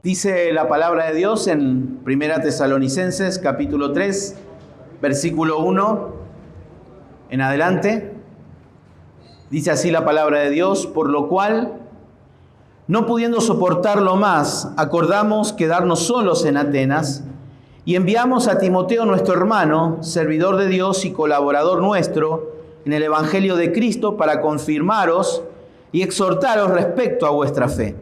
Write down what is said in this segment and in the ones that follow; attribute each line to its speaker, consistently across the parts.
Speaker 1: Dice la palabra de Dios en 1 Tesalonicenses capítulo 3, versículo 1 en adelante. Dice así la palabra de Dios: por lo cual, no pudiendo soportarlo más, acordamos quedarnos solos en Atenas y enviamos a Timoteo, nuestro hermano, servidor de Dios y colaborador nuestro en el Evangelio de Cristo, para confirmaros y exhortaros respecto a vuestra fe,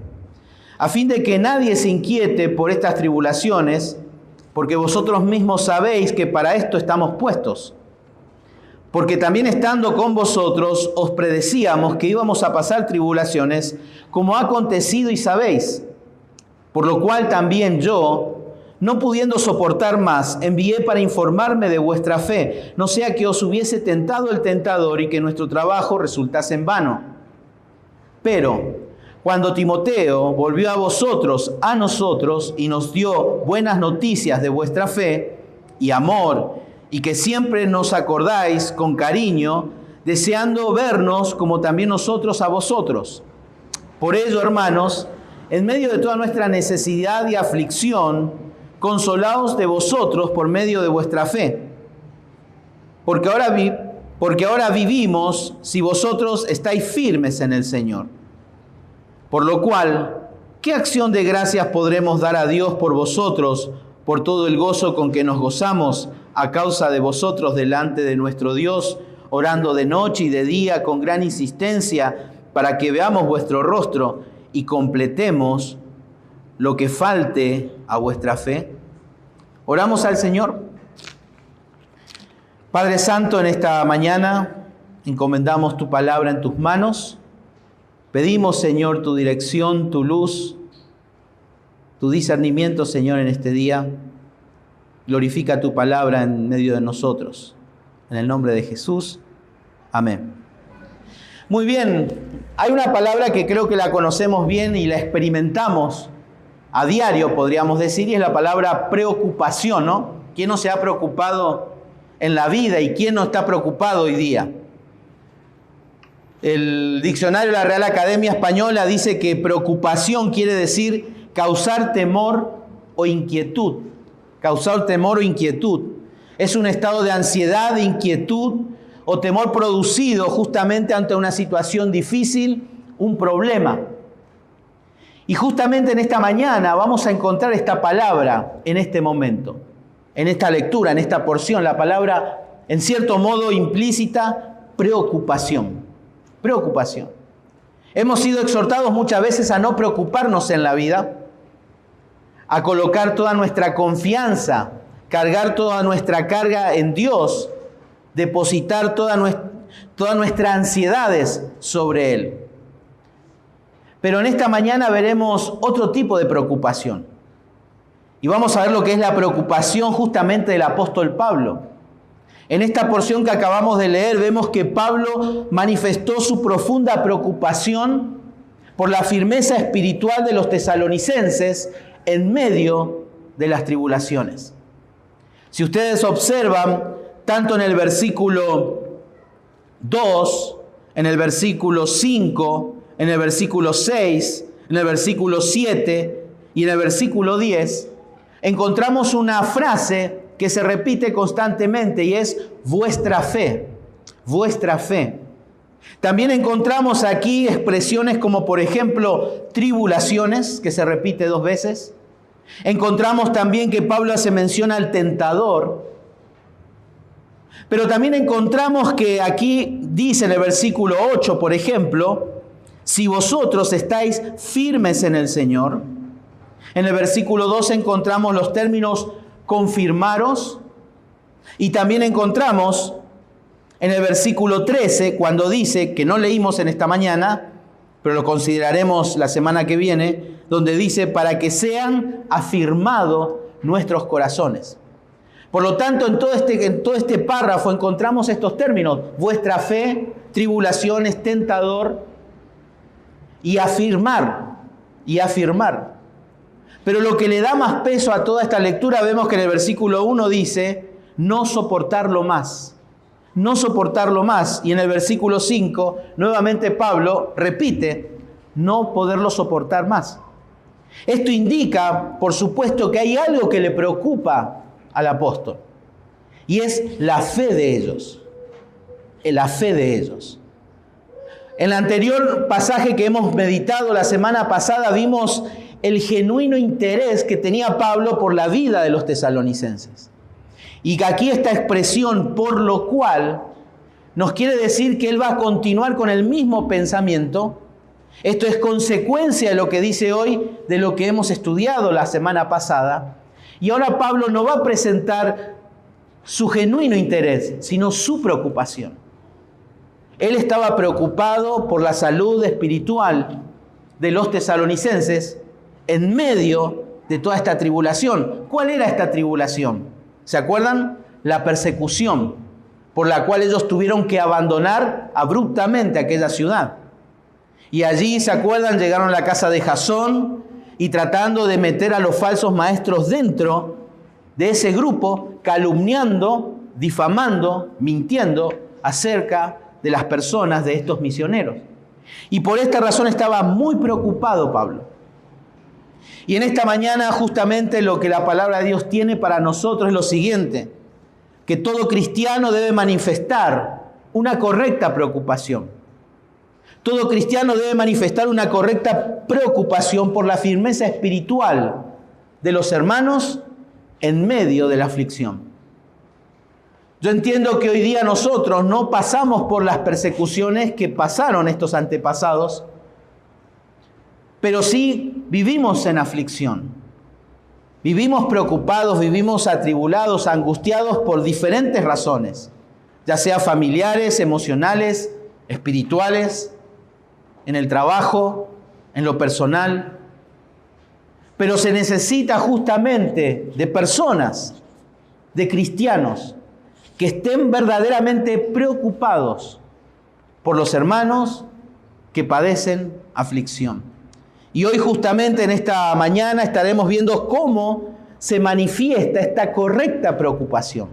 Speaker 1: a fin de que nadie se inquiete por estas tribulaciones, porque vosotros mismos sabéis que para esto estamos puestos. Porque también estando con vosotros os predecíamos que íbamos a pasar tribulaciones, como ha acontecido y sabéis. Por lo cual también yo, no pudiendo soportar más, envié para informarme de vuestra fe, no sea que os hubiese tentado el tentador y que nuestro trabajo resultase en vano. Pero cuando Timoteo volvió a nosotros y nos dio buenas noticias de vuestra fe y amor, y que siempre nos acordáis con cariño, deseando vernos como también nosotros a vosotros. Por ello, hermanos, en medio de toda nuestra necesidad y aflicción, consolaos de vosotros por medio de vuestra fe. Porque ahora vivimos si vosotros estáis firmes en el Señor. Por lo cual, ¿qué acción de gracias podremos dar a Dios por vosotros, por todo el gozo con que nos gozamos a causa de vosotros delante de nuestro Dios, orando de noche y de día con gran insistencia, para que veamos vuestro rostro y completemos lo que falte a vuestra fe? Oramos al Señor. Padre Santo, en esta mañana encomendamos tu palabra en tus manos. Pedimos, Señor, tu dirección, tu luz, tu discernimiento, Señor, en este día. Glorifica tu palabra en medio de nosotros. En el nombre de Jesús. Amén. Muy bien, hay una palabra que creo que la conocemos bien y la experimentamos a diario, podríamos decir, y es la palabra preocupación, ¿no? ¿Quién no se ha preocupado en la vida y quién no está preocupado hoy día? El diccionario de la Real Academia Española dice que preocupación quiere decir causar temor o inquietud. Causar temor o inquietud. Es un estado de ansiedad, inquietud o temor producido justamente ante una situación difícil, un problema. Y justamente en esta mañana vamos a encontrar esta palabra en este momento, en esta lectura, en esta porción, la palabra en cierto modo implícita, preocupación. Preocupación. Hemos sido exhortados muchas veces a no preocuparnos en la vida, a colocar toda nuestra confianza, cargar toda nuestra carga en Dios, depositar todas nuestras ansiedades sobre Él. Pero en esta mañana veremos otro tipo de preocupación. Y vamos a ver lo que es la preocupación justamente del apóstol Pablo. En esta porción que acabamos de leer vemos que Pablo manifestó su profunda preocupación por la firmeza espiritual de los tesalonicenses en medio de las tribulaciones. Si ustedes observan, tanto en el versículo 2, en el versículo 5, en el versículo 6, en el versículo 7 y en el versículo 10, encontramos una frase que se repite constantemente y es vuestra fe, vuestra fe. También encontramos aquí expresiones como, por ejemplo, tribulaciones, que se repite 2 veces. Encontramos también que Pablo hace mención al tentador. Pero también encontramos que aquí dice en el versículo 8, por ejemplo, si vosotros estáis firmes en el Señor. En el versículo 12 encontramos los términos confirmaros. Y también encontramos en el versículo 13, cuando dice, que no leímos en esta mañana, pero lo consideraremos la semana que viene, donde dice, para que sean afirmados nuestros corazones. Por lo tanto, en todo este párrafo encontramos estos términos: vuestra fe, tribulaciones, tentador y afirmar, y afirmar. Pero lo que le da más peso a toda esta lectura, vemos que en el versículo 1 dice, no soportarlo más. No soportarlo más. Y en el versículo 5, nuevamente Pablo repite, no poderlo soportar más. Esto indica, por supuesto, que hay algo que le preocupa al apóstol, y es la fe de ellos. La fe de ellos. En el anterior pasaje que hemos meditado la semana pasada vimos el genuino interés que tenía Pablo por la vida de los tesalonicenses. Y que aquí esta expresión, por lo cual, nos quiere decir que él va a continuar con el mismo pensamiento. Esto es consecuencia de lo que dice hoy, de lo que hemos estudiado la semana pasada. Y ahora Pablo no va a presentar su genuino interés, sino su preocupación. Él estaba preocupado por la salud espiritual de los tesalonicenses en medio de toda esta tribulación. ¿Cuál era esta tribulación? ¿Se acuerdan? La persecución por la cual ellos tuvieron que abandonar abruptamente aquella ciudad. Y allí, ¿se acuerdan? Llegaron a la casa de Jasón y tratando de meter a los falsos maestros dentro de ese grupo, calumniando, difamando, mintiendo acerca de las personas de estos misioneros. Y por esta razón estaba muy preocupado Pablo. Y en esta mañana justamente lo que la palabra de Dios tiene para nosotros es lo siguiente: que todo cristiano debe manifestar una correcta preocupación. Todo cristiano debe manifestar una correcta preocupación por la firmeza espiritual de los hermanos en medio de la aflicción. Yo entiendo que hoy día nosotros no pasamos por las persecuciones que pasaron estos antepasados, pero sí vivimos en aflicción. Vivimos preocupados, vivimos atribulados, angustiados por diferentes razones, ya sea familiares, emocionales, espirituales, en el trabajo, en lo personal. Pero se necesita justamente de personas, de cristianos, que estén verdaderamente preocupados por los hermanos que padecen aflicción. Y hoy justamente en esta mañana estaremos viendo cómo se manifiesta esta correcta preocupación.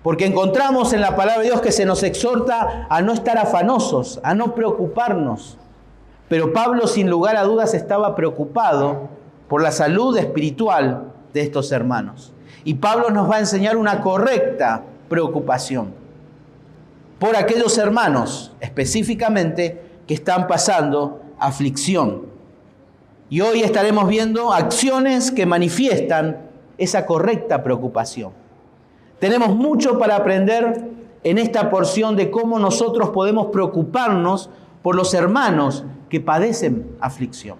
Speaker 1: Porque encontramos en la palabra de Dios que se nos exhorta a no estar afanosos, a no preocuparnos. Pero Pablo, sin lugar a dudas, estaba preocupado por la salud espiritual de estos hermanos. Y Pablo nos va a enseñar una correcta preocupación por aquellos hermanos, específicamente, que están pasando aflicción. Y hoy estaremos viendo acciones que manifiestan esa correcta preocupación. Tenemos mucho para aprender en esta porción de cómo nosotros podemos preocuparnos por los hermanos que padecen aflicción.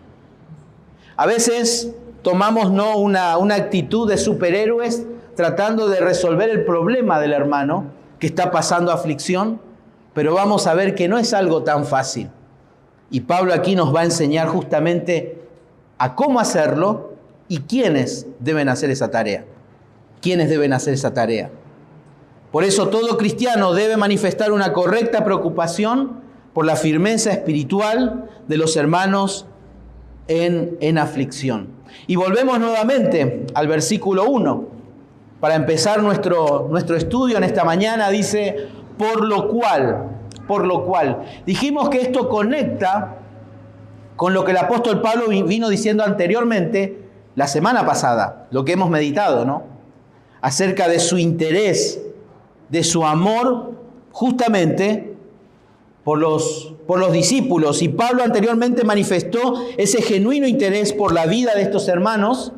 Speaker 1: A veces tomamos una actitud de superhéroes tratando de resolver el problema del hermano que está pasando aflicción, pero vamos a ver que no es algo tan fácil. Y Pablo aquí nos va a enseñar justamente a cómo hacerlo y quiénes deben hacer esa tarea. ¿Quiénes deben hacer esa tarea? Por eso todo cristiano debe manifestar una correcta preocupación por la firmeza espiritual de los hermanos en aflicción. Y volvemos nuevamente al versículo 1. Para empezar nuestro estudio en esta mañana dice, por lo cual. Dijimos que esto conecta con lo que el apóstol Pablo vino diciendo anteriormente la semana pasada, lo que hemos meditado, ¿no? Acerca de su interés, de su amor justamente por los discípulos. Y Pablo anteriormente manifestó ese genuino interés por la vida de estos hermanos.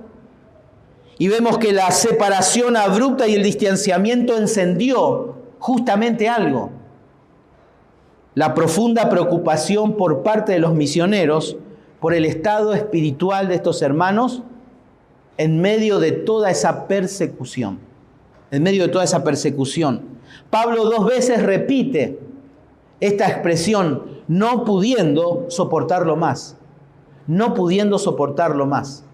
Speaker 1: Y vemos que la separación abrupta y el distanciamiento encendió justamente algo. La profunda preocupación por parte de los misioneros por el estado espiritual de estos hermanos en medio de toda esa persecución. En medio de toda esa persecución. Pablo 2 veces repite esta expresión, no pudiendo soportarlo más. No pudiendo soportarlo más.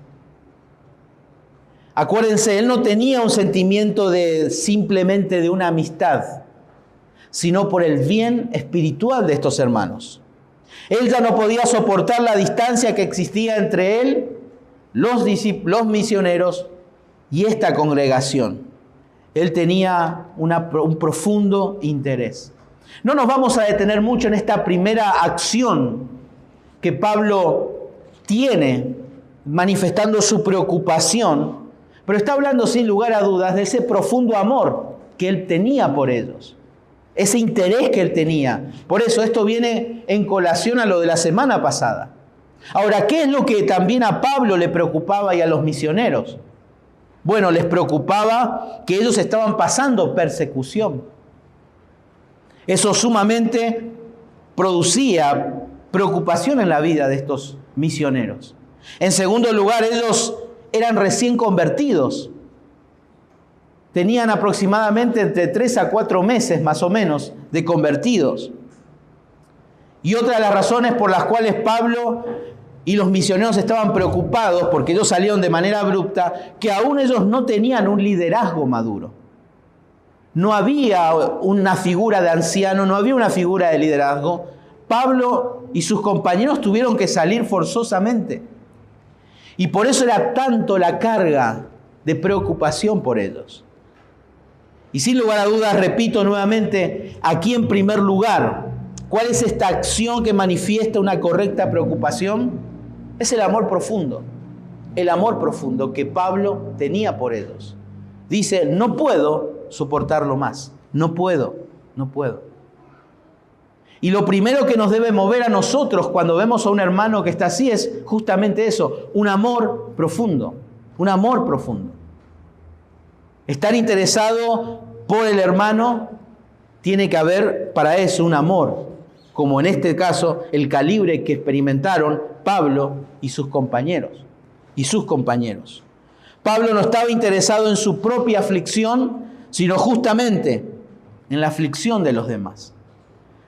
Speaker 1: Acuérdense, él no tenía un sentimiento simplemente de una amistad, sino por el bien espiritual de estos hermanos. Él ya no podía soportar la distancia que existía entre él, los misioneros y esta congregación. Él tenía un profundo interés. No nos vamos a detener mucho en esta primera acción que Pablo tiene manifestando su preocupación, pero está hablando sin lugar a dudas de ese profundo amor que él tenía por ellos, ese interés que él tenía. Por eso esto viene en colación a lo de la semana pasada. Ahora, ¿qué es lo que también a Pablo le preocupaba y a los misioneros? Bueno, les preocupaba que ellos estaban pasando persecución. Eso sumamente producía preocupación en la vida de estos misioneros. En segundo lugar, ellos eran recién convertidos. Tenían aproximadamente entre 3 a 4 meses más o menos de convertidos. Y otra de las razones por las cuales Pablo y los misioneros estaban preocupados, porque ellos salieron de manera abrupta, que aún ellos no tenían un liderazgo maduro. No había una figura de anciano, no había una figura de liderazgo. Pablo y sus compañeros tuvieron que salir forzosamente. Y por eso era tanto la carga de preocupación por ellos. Y sin lugar a dudas, repito nuevamente, aquí en primer lugar, ¿cuál es esta acción que manifiesta una correcta preocupación? Es el amor profundo que Pablo tenía por ellos. Dice, no puedo soportarlo más, no puedo. Y lo primero que nos debe mover a nosotros cuando vemos a un hermano que está así es justamente eso, un amor profundo. Estar interesado por el hermano, tiene que haber para eso un amor, como en este caso el calibre que experimentaron Pablo y sus compañeros. Pablo no estaba interesado en su propia aflicción, sino justamente en la aflicción de los demás.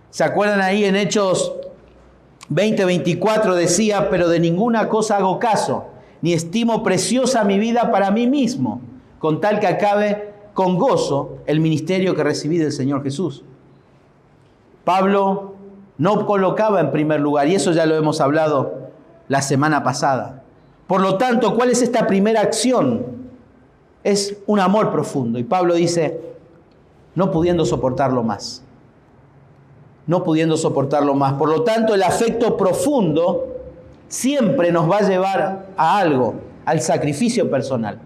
Speaker 1: ¿Se acuerdan ahí en Hechos 20:24 decía, pero de ninguna cosa hago caso, ni estimo preciosa mi vida para mí mismo, con tal que acabe con gozo el ministerio que recibí del Señor Jesús? Pablo no colocaba en primer lugar, y eso ya lo hemos hablado la semana pasada. Por lo tanto, ¿cuál es esta primera acción? Es un amor profundo. Y Pablo dice, no pudiendo soportarlo más. Por lo tanto, el afecto profundo siempre nos va a llevar a algo, al sacrificio personal.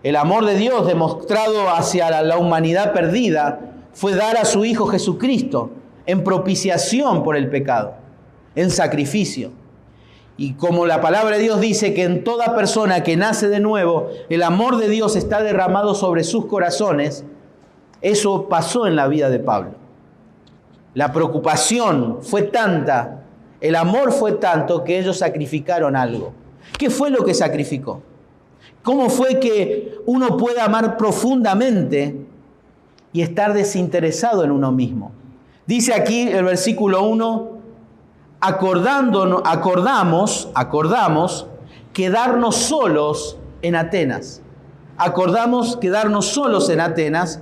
Speaker 1: El amor de Dios demostrado hacia la humanidad perdida fue dar a su Hijo Jesucristo en propiciación por el pecado, en sacrificio. Y como la palabra de Dios dice que en toda persona que nace de nuevo, el amor de Dios está derramado sobre sus corazones, eso pasó en la vida de Pablo. La preocupación fue tanta, el amor fue tanto que ellos sacrificaron algo. ¿Qué fue lo que sacrificó? ¿Cómo fue que uno puede amar profundamente y estar desinteresado en uno mismo? Dice aquí el versículo 1, acordamos quedarnos solos en Atenas. Acordamos quedarnos solos en Atenas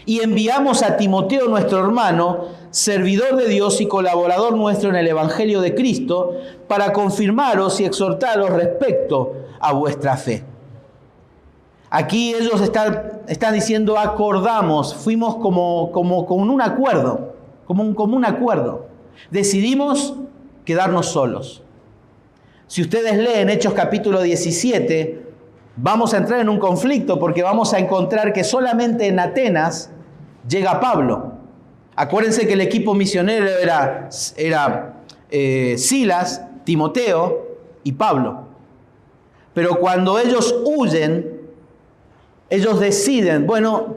Speaker 1: y enviamos a Timoteo, nuestro hermano, servidor de Dios y colaborador nuestro en el Evangelio de Cristo, para confirmaros y exhortaros respecto a vuestra fe. Aquí ellos están diciendo acordamos, fuimos como con un acuerdo, como un acuerdo. Decidimos quedarnos solos. Si ustedes leen Hechos capítulo 17, vamos a entrar en un conflicto porque vamos a encontrar que solamente en Atenas llega Pablo. Acuérdense que el equipo misionero era Silas, Timoteo y Pablo. Pero cuando ellos huyen, ellos deciden, bueno,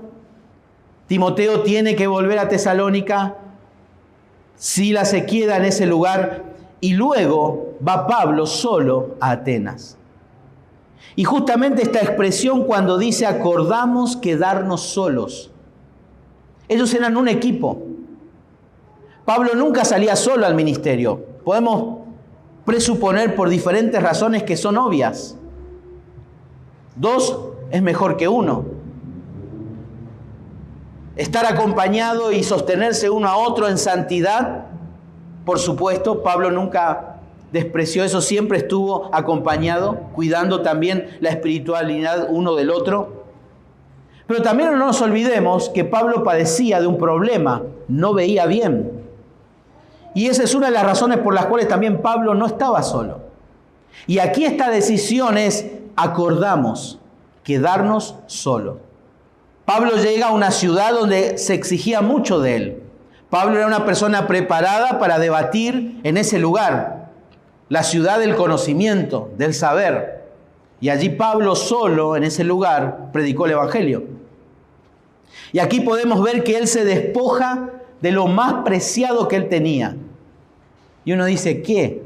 Speaker 1: Timoteo tiene que volver a Tesalónica, Silas se queda en ese lugar y luego va Pablo solo a Atenas. Y justamente esta expresión cuando dice acordamos quedarnos solos, ellos eran un equipo. Pablo nunca salía solo al ministerio. Podemos presuponer por diferentes razones que son obvias. 2 es mejor que 1. Estar acompañado y sostenerse uno a otro en santidad, por supuesto, Pablo nunca despreció eso, siempre estuvo acompañado, cuidando también la espiritualidad uno del otro. Pero también no nos olvidemos que Pablo padecía de un problema, no veía bien. Y esa es una de las razones por las cuales también Pablo no estaba solo. Y aquí esta decisión es, acordamos quedarnos solos. Pablo llega a una ciudad donde se exigía mucho de él. Pablo era una persona preparada para debatir en ese lugar, la ciudad del conocimiento, del saber. Y allí Pablo solo en ese lugar predicó el Evangelio. Y aquí podemos ver que él se despoja de lo más preciado que él tenía. Y uno dice, ¿qué?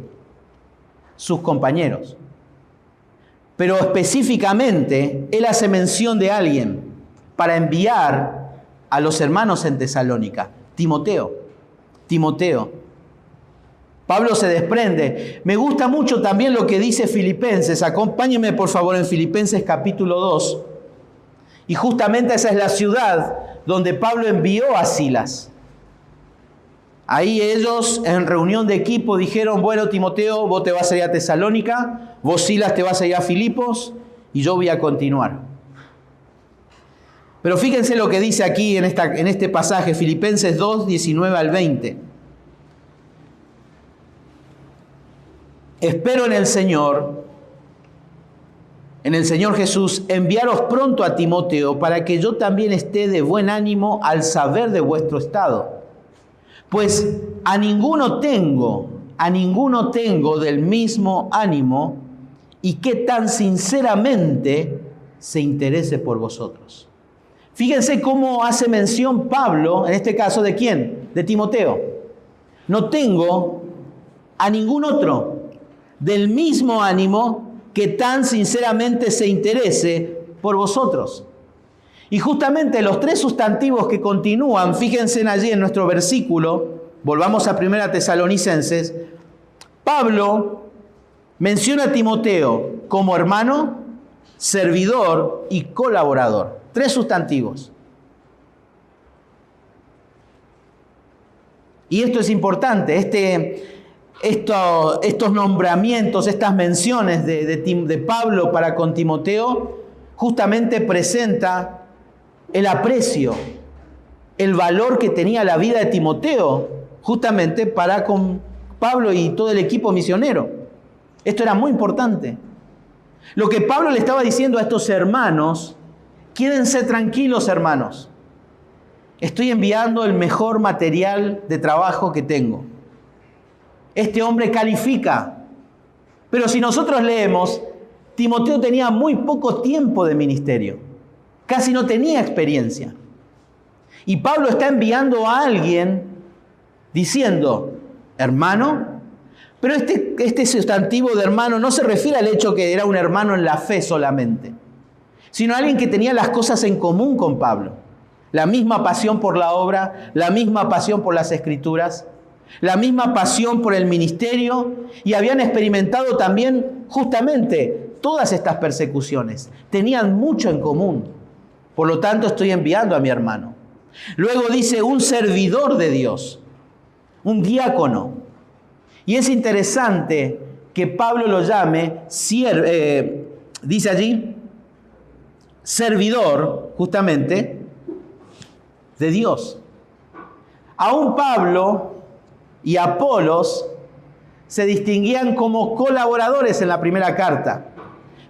Speaker 1: Sus compañeros. Pero específicamente, él hace mención de alguien para enviar a los hermanos en Tesalónica. Timoteo. Pablo se desprende. Me gusta mucho también lo que dice Filipenses. Acompáñenme por favor en Filipenses capítulo 2. Y justamente esa es la ciudad donde Pablo envió a Silas. Ahí ellos en reunión de equipo dijeron, bueno Timoteo, vos te vas a ir a Tesalónica, vos Silas te vas a ir a Filipos y yo voy a continuar. Pero fíjense lo que dice aquí en este pasaje, Filipenses 2, 19 al 20. Espero en el Señor Jesús, enviaros pronto a Timoteo para que yo también esté de buen ánimo al saber de vuestro estado. Pues a ninguno tengo del mismo ánimo y que tan sinceramente se interese por vosotros. Fíjense cómo hace mención Pablo, en este caso, ¿de quién? De Timoteo. No tengo a ningún otro del mismo ánimo que tan sinceramente se interese por vosotros. Y justamente los tres sustantivos que continúan, fíjense allí en nuestro versículo, volvamos a 1 Tesalonicenses, Pablo menciona a Timoteo como hermano, servidor y colaborador. Tres sustantivos. Y esto es importante, estos nombramientos, estas menciones de Pablo para con Timoteo, justamente presenta el aprecio, el valor que tenía la vida de Timoteo, justamente para con Pablo y todo el equipo misionero. Esto era muy importante. Lo que Pablo le estaba diciendo a estos hermanos, quédense tranquilos, hermanos. Estoy enviando el mejor material de trabajo que tengo. Este hombre califica. Pero si nosotros leemos, Timoteo tenía muy poco tiempo de ministerio. Casi no tenía experiencia. Y Pablo está enviando a alguien diciendo, hermano, pero este sustantivo de hermano no se refiere al hecho que era un hermano en la fe solamente, sino a alguien que tenía las cosas en común con Pablo. La misma pasión por la obra, la misma pasión por las escrituras, la misma pasión por el ministerio, y habían experimentado también justamente todas estas persecuciones. Tenían mucho en común. Por lo tanto, estoy enviando a mi hermano. Luego dice un servidor de Dios, un diácono. Y es interesante que Pablo lo llame, dice allí, servidor, justamente, de Dios. Aún Pablo y Apolos se distinguían como colaboradores en la primera carta,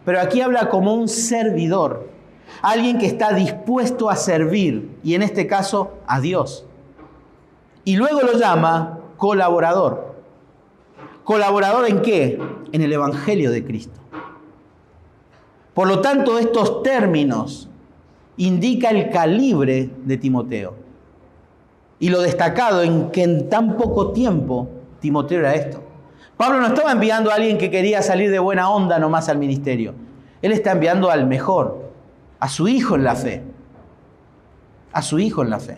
Speaker 1: pero aquí habla como un servidor, alguien que está dispuesto a servir, y en este caso a Dios. Y luego lo llama colaborador. ¿Colaborador en qué? En el Evangelio de Cristo. Por lo tanto, estos términos indican el calibre de Timoteo. Y lo destacado en que en tan poco tiempo Timoteo era esto. Pablo no estaba enviando a alguien que quería salir de buena onda nomás al ministerio. Él está enviando al mejor, a su hijo en la fe. A su hijo en la fe.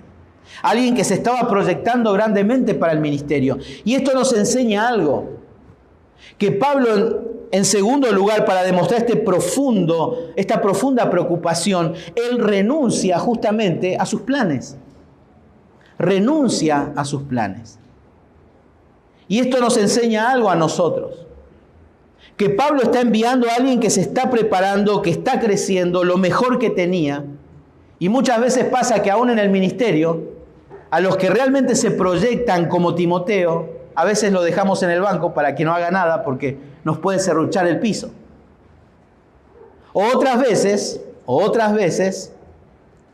Speaker 1: Alguien que se estaba proyectando grandemente para el ministerio. Y esto nos enseña algo. Que Pablo, en segundo lugar, para demostrar esta profunda preocupación, él renuncia justamente a sus planes. Renuncia a sus planes. Y esto nos enseña algo a nosotros. Que Pablo está enviando a alguien que se está preparando, que está creciendo, lo mejor que tenía. Y muchas veces pasa que aún en el ministerio, a los que realmente se proyectan como Timoteo, A veces lo dejamos en el banco para que no haga nada porque nos puede serruchar el piso. Otras veces,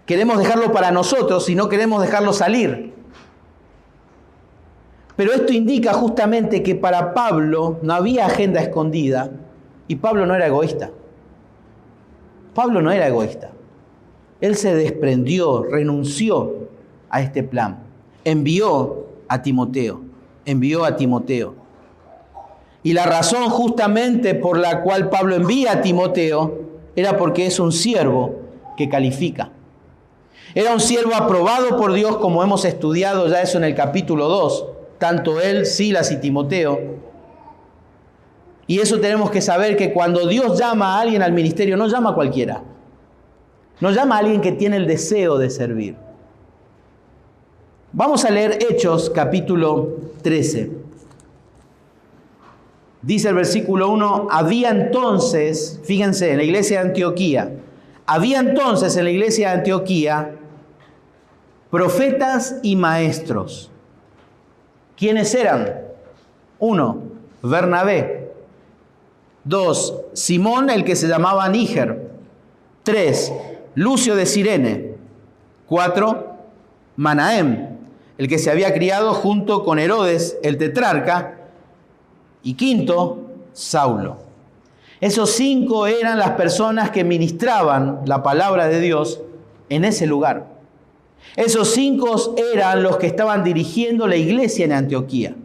Speaker 1: queremos dejarlo para nosotros y no queremos dejarlo salir. Pero esto indica justamente que para Pablo no había agenda escondida y Pablo no era egoísta. Pablo no era egoísta. Él se desprendió, renunció a este plan. Envió a Timoteo. Y la razón justamente por la cual Pablo envía a Timoteo era porque es un siervo que califica. Era un siervo aprobado por Dios, como hemos estudiado ya eso en el capítulo 2, tanto él, Silas y Timoteo. Y eso tenemos que saber, que cuando Dios llama a alguien al ministerio, no llama a cualquiera. No llama a alguien que tiene el deseo de servir. Vamos a leer Hechos capítulo 13. Dice el versículo 1, había entonces, fíjense, en la iglesia de Antioquía, profetas y maestros. ¿Quiénes eran? 1, Bernabé. 2, Simón, el que se llamaba Níger. 3, Lucio de Cirene. 4, Manahem, el que se había criado junto con Herodes, el tetrarca. Y 5, Saulo. Esos 5 eran las personas que ministraban la palabra de Dios en ese lugar. Esos 5 eran los que estaban dirigiendo la iglesia en Antioquía.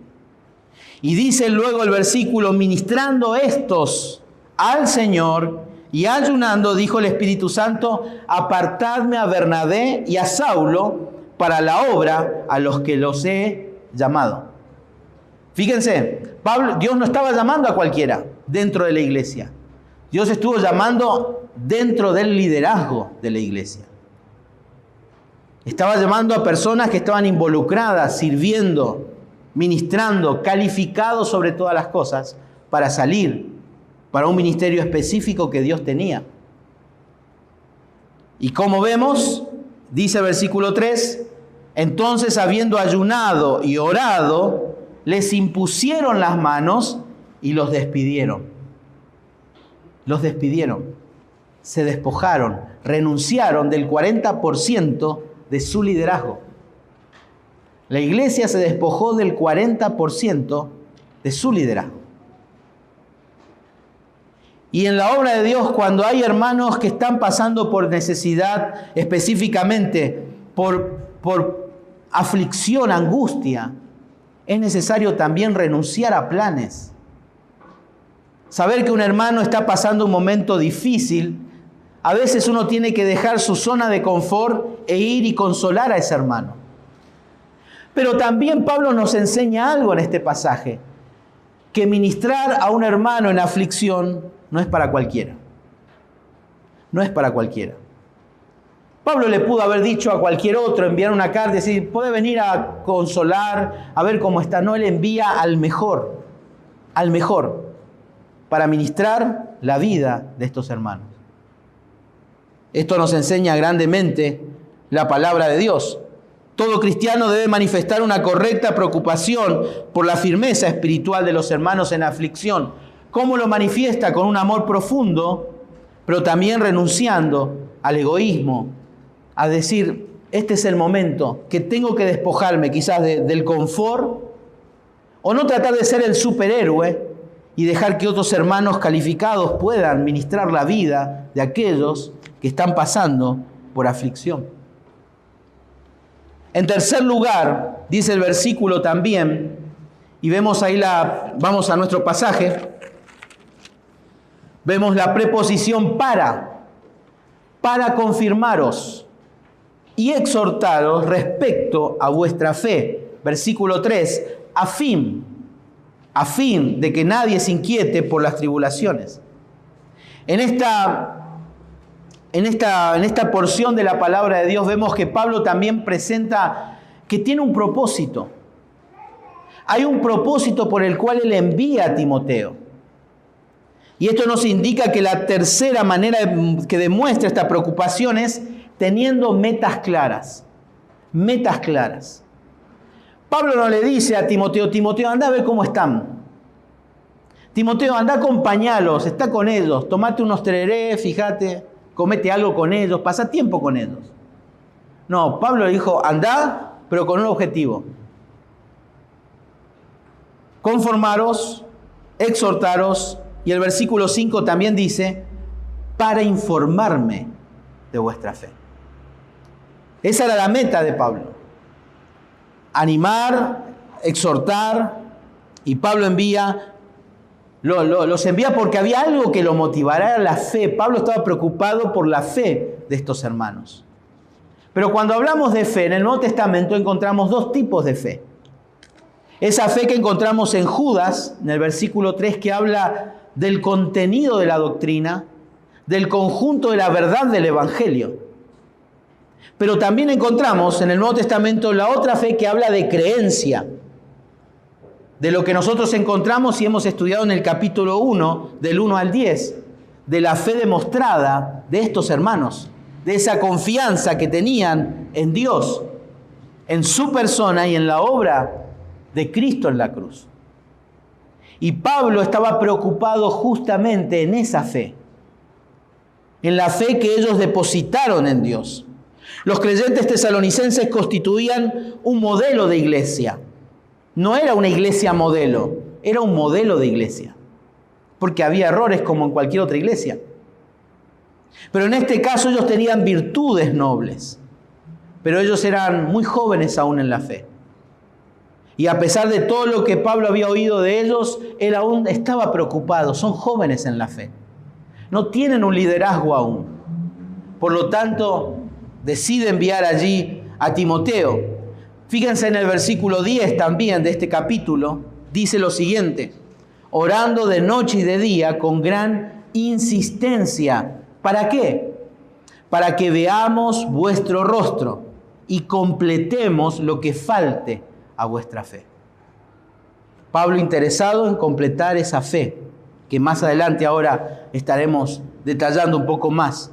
Speaker 1: Y dice luego el versículo, ministrando estos al Señor y ayunando, dijo el Espíritu Santo, apartadme a Bernabé y a Saulo para la obra a los que los he llamado. Fíjense, Dios no estaba llamando a cualquiera dentro de la iglesia. Dios estuvo llamando dentro del liderazgo de la iglesia. Estaba llamando a personas que estaban involucradas, sirviendo, ministrando, calificados sobre todas las cosas para salir para un ministerio específico que Dios tenía. Y como vemos, dice el versículo 3, entonces habiendo ayunado y orado, les impusieron las manos y los despidieron. Los despidieron. Se despojaron, renunciaron del 40% de su liderazgo. La iglesia se despojó del 40% de su liderazgo. Y en la obra de Dios, cuando hay hermanos que están pasando por necesidad, específicamente por aflicción, angustia, es necesario también renunciar a planes. Saber que un hermano está pasando un momento difícil, a veces uno tiene que dejar su zona de confort e ir y consolar a ese hermano. Pero también Pablo nos enseña algo en este pasaje, que ministrar a un hermano en aflicción no es para cualquiera. No es para cualquiera. Pablo le pudo haber dicho a cualquier otro, enviar una carta y decir, puede venir a consolar, a ver cómo está. No, él envía al mejor, para ministrar la vida de estos hermanos. Esto nos enseña grandemente la palabra de Dios. Todo cristiano debe manifestar una correcta preocupación por la firmeza espiritual de los hermanos en aflicción. ¿Cómo lo manifiesta? Con un amor profundo, pero también renunciando al egoísmo, a decir, este es el momento que tengo que despojarme quizás del confort, o no tratar de ser el superhéroe y dejar que otros hermanos calificados puedan ministrar la vida de aquellos que están pasando por aflicción. En tercer lugar, dice el versículo también, y vemos ahí vamos a nuestro pasaje, vemos la preposición para confirmaros y exhortaros respecto a vuestra fe. Versículo 3, a fin de que nadie se inquiete por las tribulaciones. En esta porción de la palabra de Dios vemos que Pablo también presenta que tiene un propósito. Hay un propósito por el cual él envía a Timoteo. Y esto nos indica que la tercera manera que demuestra esta preocupación es teniendo metas claras. Metas claras. Pablo no le dice a Timoteo, Timoteo, anda a ver cómo están. Timoteo, anda a acompañarlos, está con ellos, tomate unos tererés, fíjate, comete algo con ellos, pasa tiempo con ellos. No, Pablo le dijo, anda, pero con un objetivo. Conformaros, exhortaros, y el versículo 5 también dice, para informarme de vuestra fe. Esa era la meta de Pablo. Animar, exhortar, y Pablo los envía porque había algo que lo motivara, la fe. Pablo estaba preocupado por la fe de estos hermanos. Pero cuando hablamos de fe, en el Nuevo Testamento encontramos dos tipos de fe. Esa fe que encontramos en Judas, en el versículo 3, que habla del contenido de la doctrina, del conjunto de la verdad del Evangelio. Pero también encontramos en el Nuevo Testamento la otra fe que habla de creencia, de lo que nosotros encontramos y hemos estudiado en el capítulo 1, del 1 al 10, de la fe demostrada de estos hermanos, de esa confianza que tenían en Dios, en su persona y en la obra de Cristo en la cruz. Y Pablo estaba preocupado justamente en esa fe, en la fe que ellos depositaron en Dios. Los creyentes tesalonicenses constituían un modelo de iglesia. No era una iglesia modelo, era un modelo de iglesia. Porque había errores como en cualquier otra iglesia. Pero en este caso ellos tenían virtudes nobles. Pero ellos eran muy jóvenes aún en la fe. Y a pesar de todo lo que Pablo había oído de ellos, él aún estaba preocupado. Son jóvenes en la fe. No tienen un liderazgo aún. Por lo tanto, decide enviar allí a Timoteo. Fíjense en el versículo 10 también de este capítulo, dice lo siguiente, orando de noche y de día con gran insistencia. ¿Para qué? Para que veamos vuestro rostro y completemos lo que falte a vuestra fe. Pablo interesado en completar esa fe, que más adelante ahora estaremos detallando un poco más.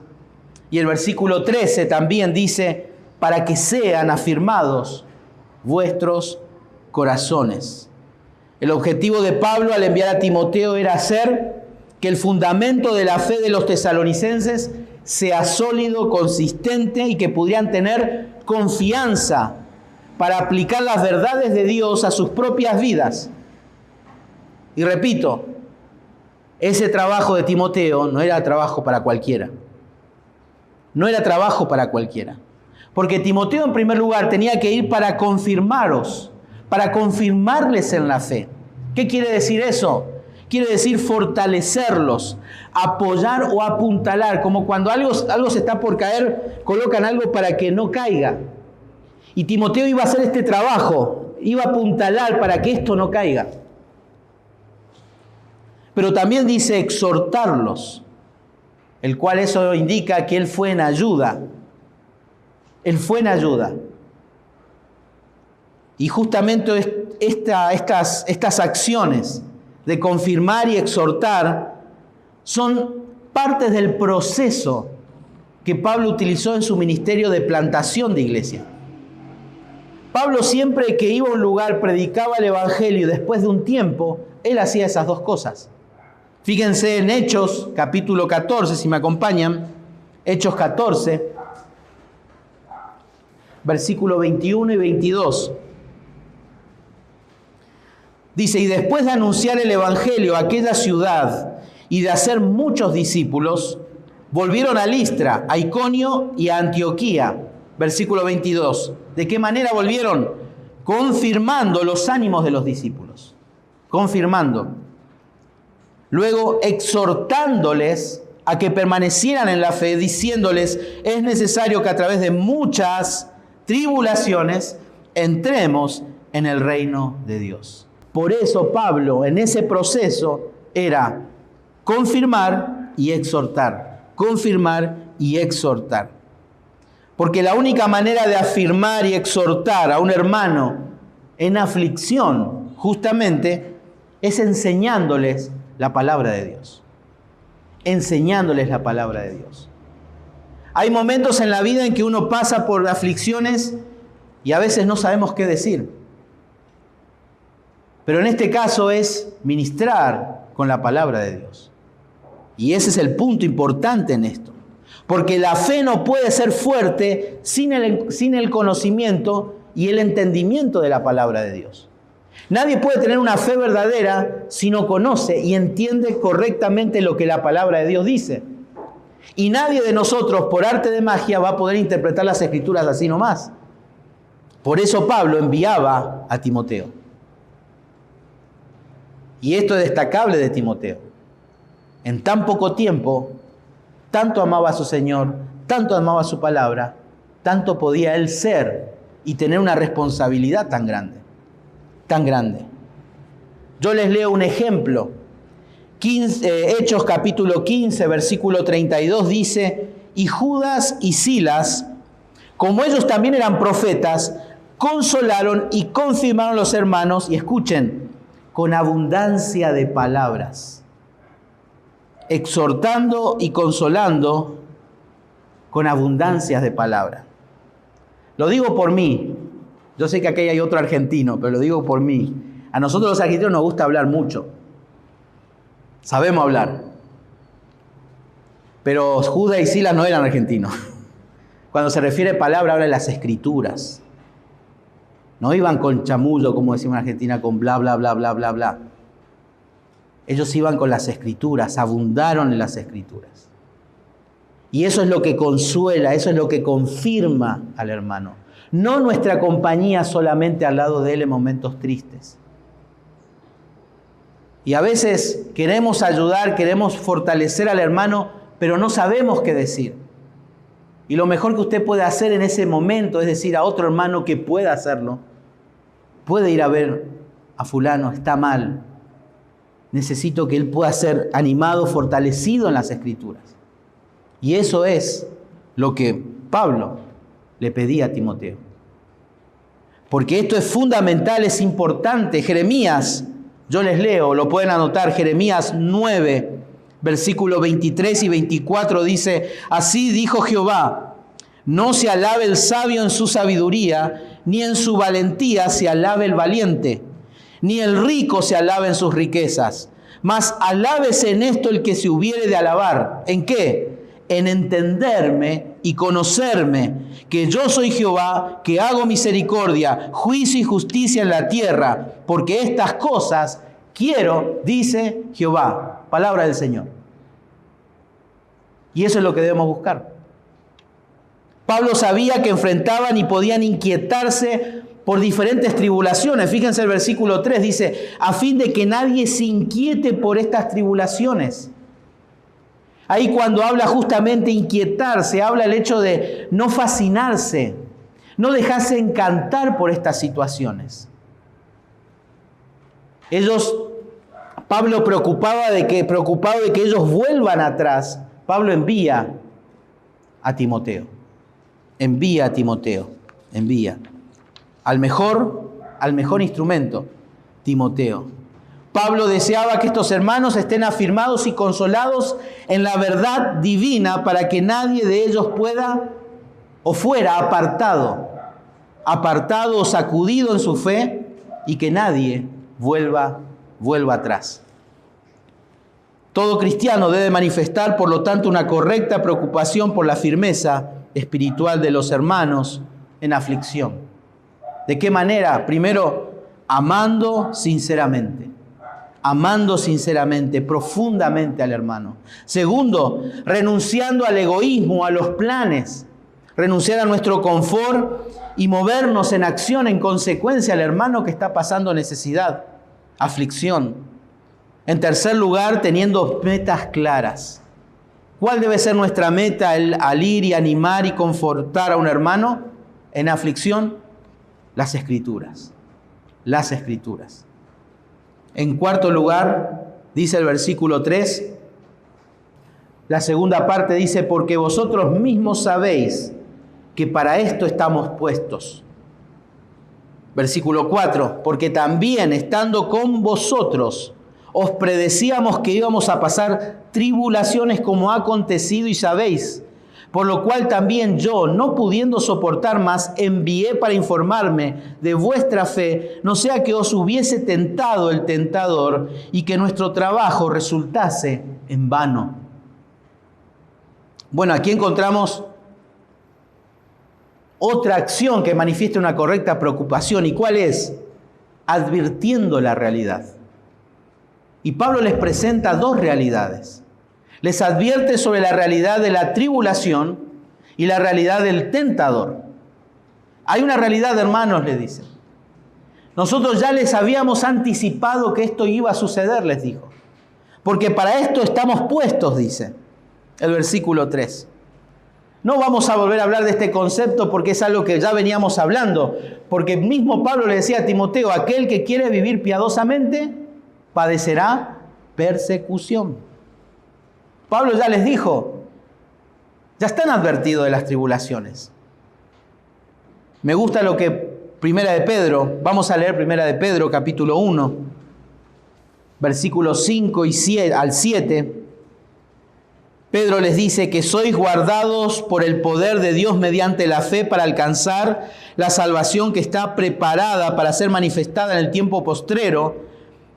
Speaker 1: Y el versículo 13 también dice, para que sean afirmados vuestros corazones. El objetivo de Pablo al enviar a Timoteo era hacer que el fundamento de la fe de los tesalonicenses sea sólido, consistente y que pudieran tener confianza para aplicar las verdades de Dios a sus propias vidas. Y repito, ese trabajo de Timoteo no era trabajo para cualquiera. No era trabajo para cualquiera. Porque Timoteo, en primer lugar, tenía que ir para confirmaros, para confirmarles en la fe. ¿Qué quiere decir eso? Quiere decir fortalecerlos, apoyar o apuntalar, como cuando algo se está por caer, colocan algo para que no caiga. Y Timoteo iba a hacer este trabajo, iba a apuntalar para que esto no caiga. Pero también dice exhortarlos, el cual eso indica que él fue en ayuda. Él fue en ayuda. Y justamente estas acciones de confirmar y exhortar son partes del proceso que Pablo utilizó en su ministerio de plantación de iglesia. Pablo siempre que iba a un lugar predicaba el evangelio y después de un tiempo él hacía esas dos cosas. Fíjense en Hechos capítulo 14, si me acompañan, Hechos 14, versículo 21 y 22. Dice, y después de anunciar el evangelio a aquella ciudad y de hacer muchos discípulos, volvieron a Listra, a Iconio y a Antioquía. Versículo 22. ¿De qué manera volvieron? Confirmando los ánimos de los discípulos. Confirmando. Luego exhortándoles a que permanecieran en la fe, diciéndoles, es necesario que a través de muchas tribulaciones entremos en el reino de Dios. Por eso Pablo en ese proceso era confirmar y exhortar, confirmar y exhortar. Porque la única manera de afirmar y exhortar a un hermano en aflicción, justamente, es enseñándoles la palabra de Dios. Enseñándoles la palabra de Dios. Hay momentos en la vida en que uno pasa por aflicciones y a veces no sabemos qué decir. Pero en este caso es ministrar con la palabra de Dios. Y ese es el punto importante en esto. Porque la fe no puede ser fuerte sin el conocimiento y el entendimiento de la palabra de Dios. Nadie puede tener una fe verdadera si no conoce y entiende correctamente lo que la palabra de Dios dice. Y nadie de nosotros, por arte de magia, va a poder interpretar las Escrituras así nomás. Por eso Pablo enviaba a Timoteo. Y esto es destacable de Timoteo. En tan poco tiempo, tanto amaba a su Señor, tanto amaba su palabra, tanto podía él ser y tener una responsabilidad tan grande, tan grande. Yo les leo un ejemplo. Hechos capítulo 15, versículo 32 dice: y Judas y Silas, como ellos también eran profetas, consolaron y confirmaron a los hermanos, y escuchen, con abundancia de palabras, exhortando y consolando con abundancias de palabras. Lo digo por mí. Yo sé que aquí hay otro argentino, pero lo digo por mí. A nosotros los argentinos nos gusta hablar mucho. Sabemos hablar. Pero Judas y Silas no eran argentinos. Cuando se refiere a palabra, habla de las Escrituras. No iban con chamullo, como decimos en Argentina, con bla, bla, bla, bla, bla, bla. Ellos iban con las Escrituras, abundaron en las Escrituras. Y eso es lo que consuela, eso es lo que confirma al hermano. No nuestra compañía solamente al lado de él en momentos tristes. Y a veces queremos ayudar, queremos fortalecer al hermano, pero no sabemos qué decir. Y lo mejor que usted puede hacer en ese momento es decir a otro hermano que pueda hacerlo. Puede ir a ver a fulano, está mal. Necesito que él pueda ser animado, fortalecido en las Escrituras. Y eso es lo que Pablo le pedía a Timoteo. Porque esto es fundamental, es importante. Jeremías, yo les leo, lo pueden anotar, Jeremías 9, versículos 23 y 24 dice: así dijo Jehová, no se alabe el sabio en su sabiduría, ni en su valentía se alabe el valiente, ni el rico se alabe en sus riquezas, mas alábese en esto el que se hubiere de alabar. ¿En qué? En entenderme y conocerme, que yo soy Jehová, que hago misericordia, juicio y justicia en la tierra, porque estas cosas quiero, dice Jehová. Palabra del Señor. Y eso es lo que debemos buscar. Pablo sabía que enfrentaban y podían inquietarse por diferentes tribulaciones. Fíjense el versículo 3, dice: a fin de que nadie se inquiete por estas tribulaciones. Ahí cuando habla justamente inquietarse, habla el hecho de no fascinarse, no dejarse encantar por estas situaciones. Pablo preocupado de que ellos vuelvan atrás, Pablo envía a Timoteo. Envía al mejor instrumento, Timoteo. Pablo deseaba que estos hermanos estén afirmados y consolados en la verdad divina para que nadie de ellos pueda o fuera apartado o sacudido en su fe y que nadie vuelva atrás. Todo cristiano debe manifestar, por lo tanto, una correcta preocupación por la firmeza espiritual de los hermanos en aflicción. ¿De qué manera? Primero, amando sinceramente, profundamente al hermano. Segundo, renunciando al egoísmo, a los planes, renunciar a nuestro confort y movernos en acción en consecuencia al hermano que está pasando necesidad, aflicción. En tercer lugar, teniendo metas claras. ¿Cuál debe ser nuestra meta al ir y animar y confortar a un hermano en aflicción? Las Escrituras. En cuarto lugar, dice el versículo 3, la segunda parte dice: porque vosotros mismos sabéis que para esto estamos puestos. Versículo 4, porque también estando con vosotros os predecíamos que íbamos a pasar tribulaciones como ha acontecido y sabéis, Por lo cual también yo, no pudiendo soportar más, envié para informarme de vuestra fe, no sea que os hubiese tentado el tentador y que nuestro trabajo resultase en vano. Bueno, aquí encontramos otra acción que manifiesta una correcta preocupación. ¿Y cuál es? Advirtiendo la realidad. Y Pablo les presenta dos realidades. Les advierte sobre la realidad de la tribulación y la realidad del tentador. Hay una realidad, hermanos, le dice. Nosotros ya les habíamos anticipado que esto iba a suceder, les dijo. Porque para esto estamos puestos, dice el versículo 3. No vamos a volver a hablar de este concepto porque es algo que ya veníamos hablando. Porque mismo Pablo le decía a Timoteo, aquel que quiere vivir piadosamente padecerá persecución. Pablo ya les dijo, ya están advertidos de las tribulaciones. Me gusta lo que Primera de Pedro, vamos a leer Primera de Pedro, capítulo 1, versículos 5 al 7. Pedro les dice que sois guardados por el poder de Dios mediante la fe para alcanzar la salvación que está preparada para ser manifestada en el tiempo postrero,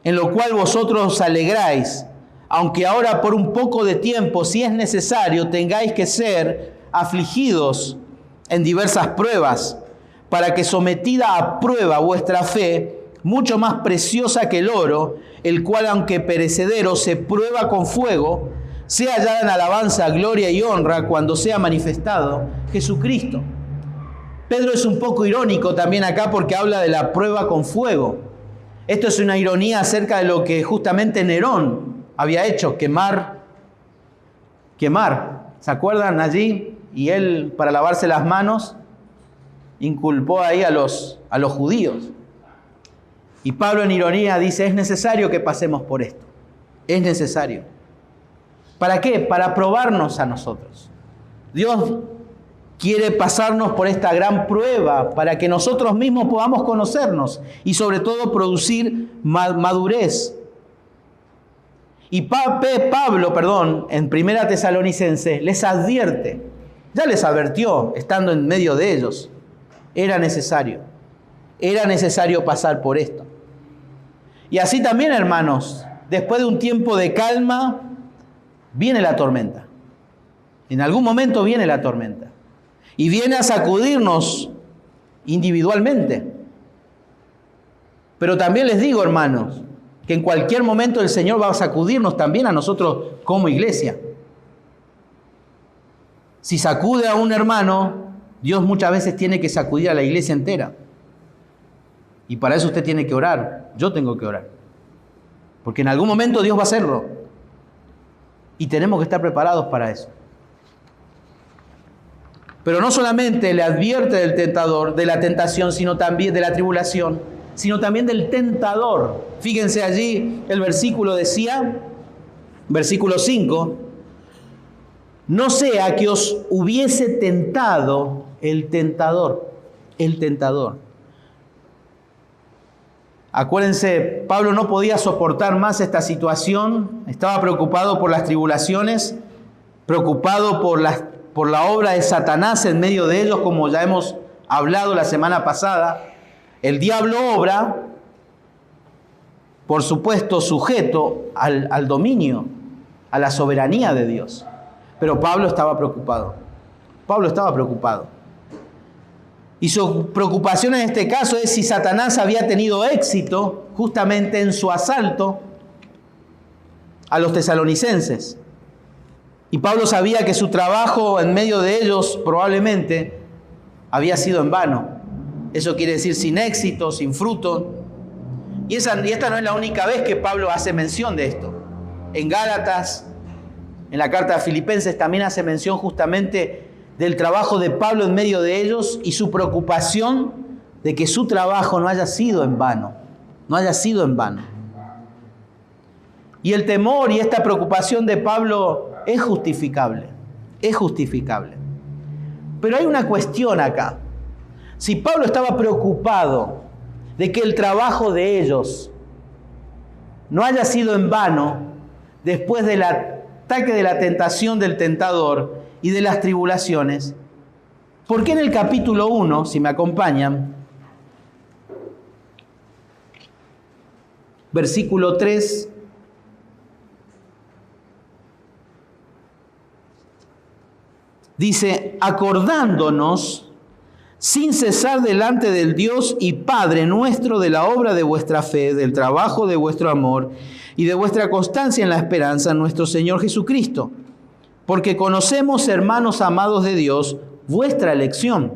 Speaker 1: en lo cual vosotros os alegráis, aunque ahora por un poco de tiempo, si es necesario, tengáis que ser afligidos en diversas pruebas, para que sometida a prueba vuestra fe, mucho más preciosa que el oro, el cual aunque perecedero se prueba con fuego, sea hallada en alabanza, gloria y honra cuando sea manifestado Jesucristo. Pedro es un poco irónico también acá porque habla de la prueba con fuego. Esto es una ironía acerca de lo que justamente Nerón había hecho, quemar. ¿Se acuerdan allí? Y él, para lavarse las manos, inculpó ahí a los judíos. Y Pablo en ironía dice, es necesario que pasemos por esto. Es necesario. ¿Para qué? Para probarnos a nosotros. Dios quiere pasarnos por esta gran prueba para que nosotros mismos podamos conocernos y sobre todo producir madurez. Y Pablo, en Primera Tesalonicenses les advierte, ya les advirtió estando en medio de ellos, era necesario pasar por esto. Y así también, hermanos, después de un tiempo de calma, viene la tormenta. En algún momento viene la tormenta. Y viene a sacudirnos individualmente. Pero también les digo, hermanos, que en cualquier momento el Señor va a sacudirnos también a nosotros como iglesia. Si sacude a un hermano, Dios muchas veces tiene que sacudir a la iglesia entera. Y para eso usted tiene que orar. Yo tengo que orar. Porque en algún momento Dios va a hacerlo. Y tenemos que estar preparados para eso. Pero no solamente le advierte del tentador, de la tentación, sino también de la tribulación, sino también del tentador. Fíjense allí, el versículo decía, versículo 5, no sea que os hubiese tentado el tentador. Acuérdense, Pablo no podía soportar más esta situación, estaba preocupado por las tribulaciones, preocupado por la obra de Satanás en medio de ellos, como ya hemos hablado la semana pasada. El diablo obra, por supuesto, sujeto al dominio, a la soberanía de Dios. Pero Pablo estaba preocupado. Y su preocupación en este caso es si Satanás había tenido éxito justamente en su asalto a los tesalonicenses. Y Pablo sabía que su trabajo en medio de ellos probablemente había sido en vano. Eso quiere decir sin éxito, sin fruto. Y esta no es la única vez que Pablo hace mención de esto. En Gálatas, en la carta a Filipenses, también hace mención justamente del trabajo de Pablo en medio de ellos y su preocupación de que su trabajo no haya sido en vano. Y el temor y esta preocupación de Pablo es justificable. Pero hay una cuestión acá. Si Pablo estaba preocupado de que el trabajo de ellos no haya sido en vano después de la ataque de la tentación del tentador y de las tribulaciones, ¿por qué en el capítulo 1, si me acompañan, versículo 3, dice, acordándonos sin cesar delante del Dios y Padre nuestro de la obra de vuestra fe, del trabajo de vuestro amor y de vuestra constancia en la esperanza en nuestro Señor Jesucristo? Porque conocemos, hermanos amados de Dios, vuestra elección.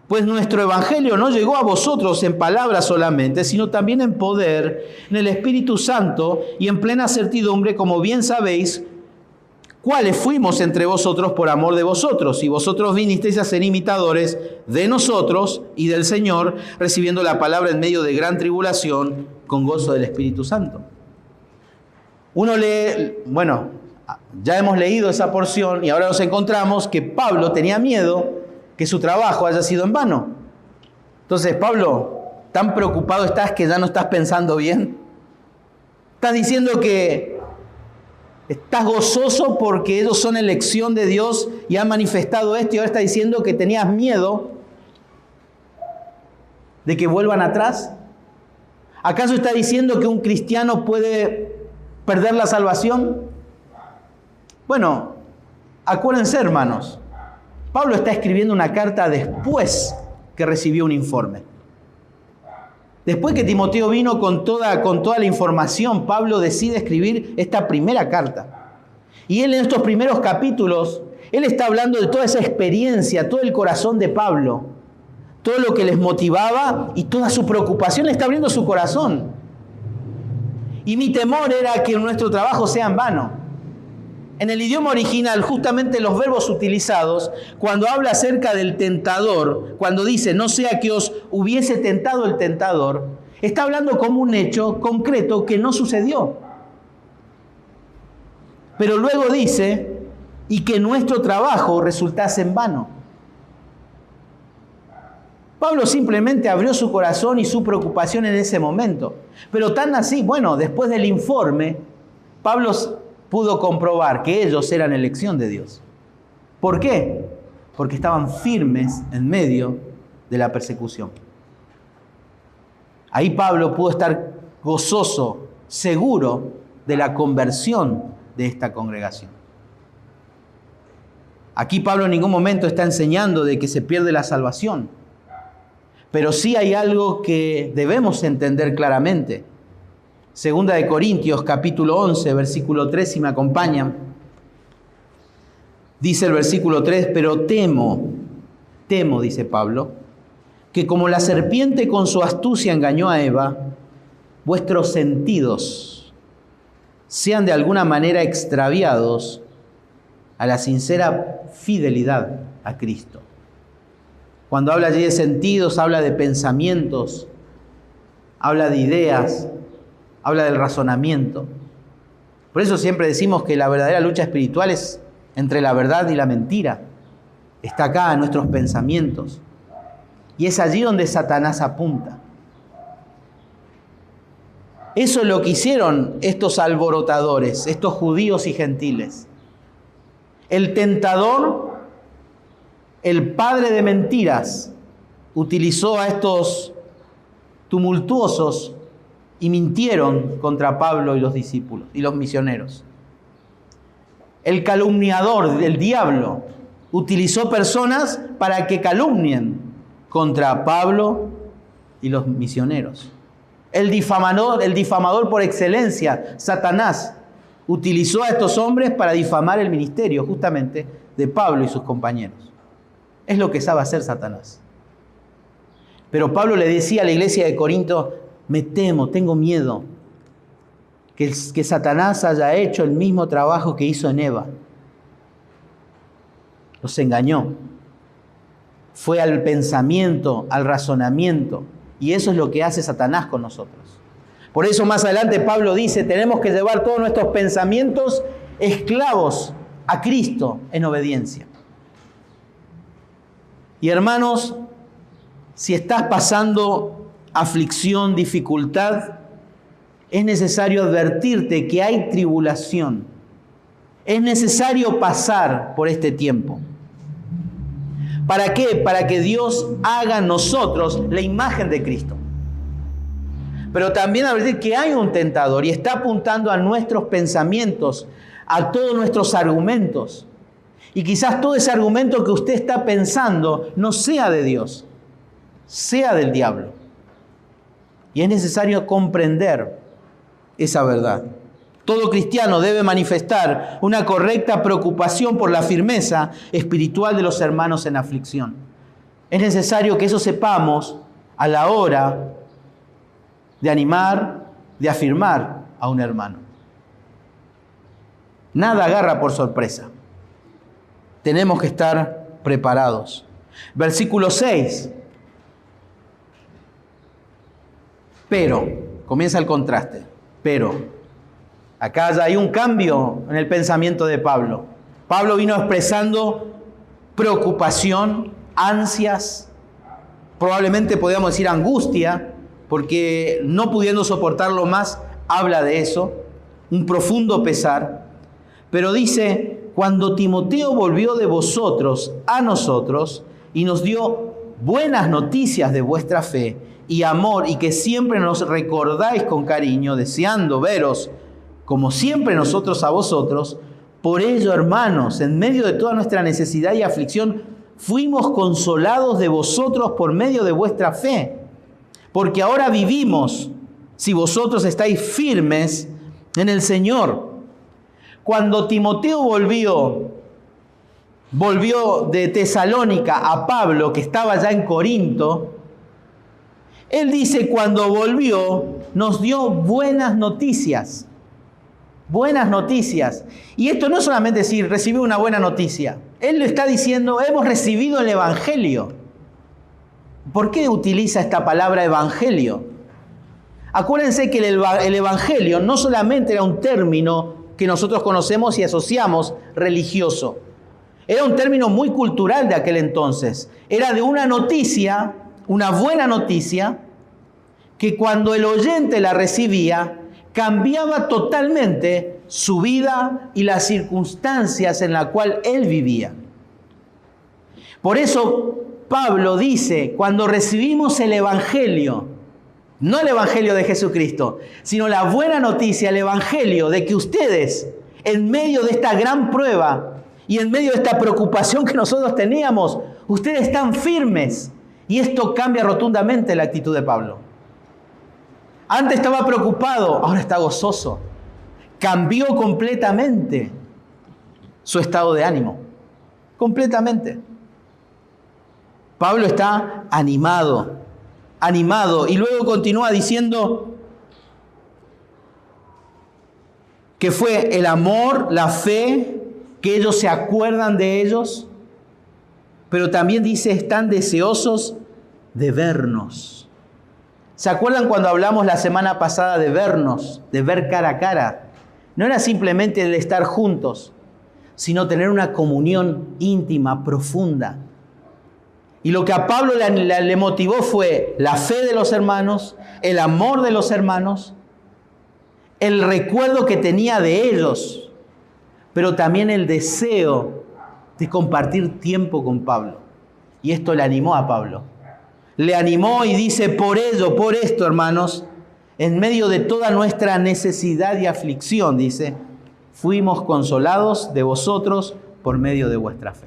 Speaker 1: Pues nuestro evangelio no llegó a vosotros en palabras solamente, sino también en poder, en el Espíritu Santo y en plena certidumbre, como bien sabéis, cuáles fuimos entre vosotros por amor de vosotros, y vosotros vinisteis a ser imitadores de nosotros y del Señor, recibiendo la palabra en medio de gran tribulación, con gozo del Espíritu Santo. Uno lee, bueno, ya hemos leído esa porción y ahora nos encontramos que Pablo tenía miedo que su trabajo haya sido en vano. Entonces, Pablo, ¿tan preocupado estás que ya no estás pensando bien? ¿Estás diciendo que estás gozoso porque ellos son elección de Dios y han manifestado esto, y ahora estás diciendo que tenías miedo de que vuelvan atrás? ¿Acaso está diciendo que un cristiano puede perder la salvación? Bueno, acuérdense, hermanos, Pablo está escribiendo una carta después que recibió un informe. Después que Timoteo vino con toda la información, Pablo decide escribir esta primera carta. Y él en estos primeros capítulos, él está hablando de toda esa experiencia, todo el corazón de Pablo, todo lo que les motivaba y toda su preocupación. Le está abriendo su corazón. Y mi temor era que nuestro trabajo sea en vano. En el idioma original, justamente los verbos utilizados, cuando habla acerca del tentador, cuando dice, no sea que os hubiese tentado el tentador, está hablando como un hecho concreto que no sucedió. Pero luego dice, y que nuestro trabajo resultase en vano. Pablo simplemente abrió su corazón y su preocupación en ese momento. Pero tan así, bueno, después del informe, Pablo pudo comprobar que ellos eran elección de Dios. ¿Por qué? Porque estaban firmes en medio de la persecución. Ahí Pablo pudo estar gozoso, seguro de la conversión de esta congregación. Aquí Pablo en ningún momento está enseñando de que se pierde la salvación, pero sí hay algo que debemos entender claramente. Segunda de Corintios, capítulo 11, versículo 3, si me acompañan. Dice el versículo 3, pero temo, dice Pablo, que como la serpiente con su astucia engañó a Eva, vuestros sentidos sean de alguna manera extraviados a la sincera fidelidad a Cristo. Cuando habla allí de sentidos, habla de pensamientos, habla de ideas, habla del razonamiento. Por eso siempre decimos que la verdadera lucha espiritual es entre la verdad y la mentira. Está acá en nuestros pensamientos. Y es allí donde Satanás apunta. Eso es lo que hicieron estos alborotadores, estos judíos y gentiles. El tentador, el padre de mentiras, utilizó a estos tumultuosos y mintieron contra Pablo y los discípulos y los misioneros. El calumniador, el diablo, utilizó personas para que calumnien contra Pablo y los misioneros. El difamador por excelencia, Satanás, utilizó a estos hombres para difamar el ministerio justamente de Pablo y sus compañeros. Es lo que sabe hacer Satanás. Pero Pablo le decía a la iglesia de Corinto, me temo, tengo miedo que Satanás haya hecho el mismo trabajo que hizo en Eva. Los engañó. Fue al pensamiento, al razonamiento. Y eso es lo que hace Satanás con nosotros. Por eso más adelante Pablo dice, tenemos que llevar todos nuestros pensamientos esclavos a Cristo en obediencia. Y hermanos, si estás pasando aflicción, dificultad, es necesario advertirte que hay tribulación. Es necesario pasar por este tiempo. ¿Para qué? Para que Dios haga en nosotros la imagen de Cristo. Pero también advertir que hay un tentador y está apuntando a nuestros pensamientos, a todos nuestros argumentos. Y quizás todo ese argumento que usted está pensando no sea de Dios, sea del diablo. Y es necesario comprender esa verdad. Todo cristiano debe manifestar una correcta preocupación por la firmeza espiritual de los hermanos en aflicción. Es necesario que eso sepamos a la hora de animar, de afirmar a un hermano. Nada agarra por sorpresa. Tenemos que estar preparados. Versículo 6. Pero, comienza el contraste. Pero, acá ya hay un cambio en el pensamiento de Pablo. Pablo vino expresando preocupación, ansias, probablemente podríamos decir angustia, porque no pudiendo soportarlo más, habla de eso, un profundo pesar. Pero dice, cuando Timoteo volvió de vosotros a nosotros y nos dio buenas noticias de vuestra fe y amor, y que siempre nos recordáis con cariño, deseando veros como siempre nosotros a vosotros, por ello, hermanos, en medio de toda nuestra necesidad y aflicción, fuimos consolados de vosotros por medio de vuestra fe. Porque ahora vivimos si vosotros estáis firmes en el Señor. Cuando Timoteo volvió de Tesalónica a Pablo, que estaba ya en Corinto, él dice, cuando volvió, nos dio buenas noticias. Buenas noticias. Y esto no es solamente decir, recibí una buena noticia. Él lo está diciendo, hemos recibido el Evangelio. ¿Por qué utiliza esta palabra evangelio? Acuérdense que el evangelio no solamente era un término que nosotros conocemos y asociamos religioso. Era un término muy cultural de aquel entonces. Era de una noticia, una buena noticia, que cuando el oyente la recibía, cambiaba totalmente su vida y las circunstancias en las cuales él vivía. Por eso Pablo dice, cuando recibimos el Evangelio, no el Evangelio de Jesucristo, sino la buena noticia, el Evangelio de que ustedes, en medio de esta gran prueba y en medio de esta preocupación que nosotros teníamos, ustedes están firmes. Y esto cambia rotundamente la actitud de Pablo. Antes estaba preocupado, ahora está gozoso. Cambió completamente su estado de ánimo. Completamente. Pablo está animado, y luego continúa diciendo que fue el amor, la fe, que ellos se acuerdan de ellos, pero también dice, están deseosos de vernos. ¿Se acuerdan cuando hablamos la semana pasada de vernos, de ver cara a cara? No era simplemente el estar juntos, sino tener una comunión íntima, profunda. Y lo que a Pablo le motivó fue la fe de los hermanos, el amor de los hermanos, el recuerdo que tenía de ellos, pero también el deseo de compartir tiempo con Pablo. Y esto le animó a Pablo. Le animó y dice, por ello, por esto, hermanos, en medio de toda nuestra necesidad y aflicción, dice, fuimos consolados de vosotros por medio de vuestra fe.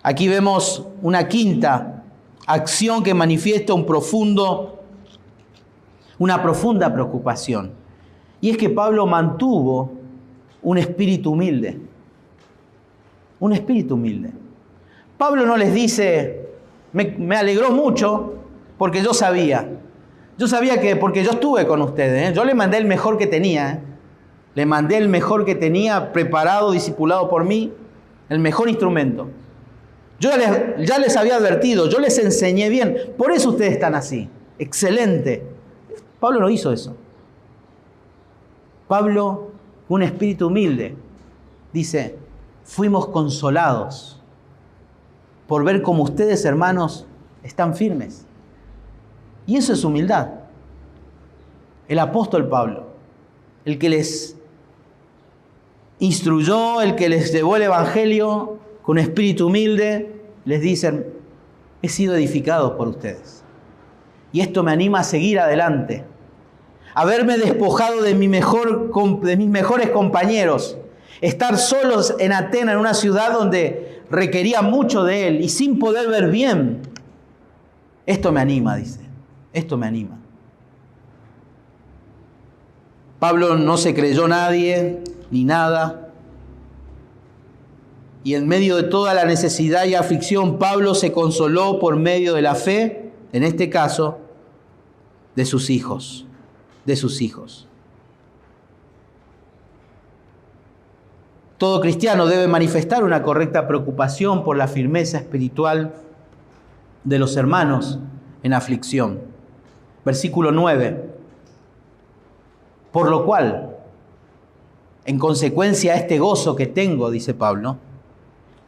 Speaker 1: Aquí vemos una quinta acción que manifiesta una profunda preocupación. Y es que Pablo mantuvo un espíritu humilde. Un espíritu humilde. Pablo no les dice, me alegró mucho porque yo sabía. Yo sabía que, porque yo estuve con ustedes, yo le mandé el mejor que tenía. Le mandé el mejor que tenía, preparado, discipulado por mí, el mejor instrumento. Yo ya les había advertido, yo les enseñé bien. Por eso ustedes están así. Excelente. Pablo no hizo eso. Pablo, un espíritu humilde, dice, fuimos consolados por ver cómo ustedes, hermanos, están firmes. Y eso es humildad. El apóstol Pablo, el que les instruyó, el que les llevó el Evangelio con espíritu humilde, les dicen, he sido edificado por ustedes. Y esto me anima a seguir adelante. Haberme despojado de mis mejores compañeros. Estar solos en Atenas, en una ciudad donde requería mucho de él y sin poder ver bien. Esto me anima, dice. Esto me anima. Pablo no se creyó nadie ni nada. Y en medio de toda la necesidad y aflicción, Pablo se consoló por medio de la fe, en este caso, de sus hijos. De sus hijos. Todo cristiano debe manifestar una correcta preocupación por la firmeza espiritual de los hermanos en aflicción. Versículo 9. Por lo cual, en consecuencia a este gozo que tengo, dice Pablo,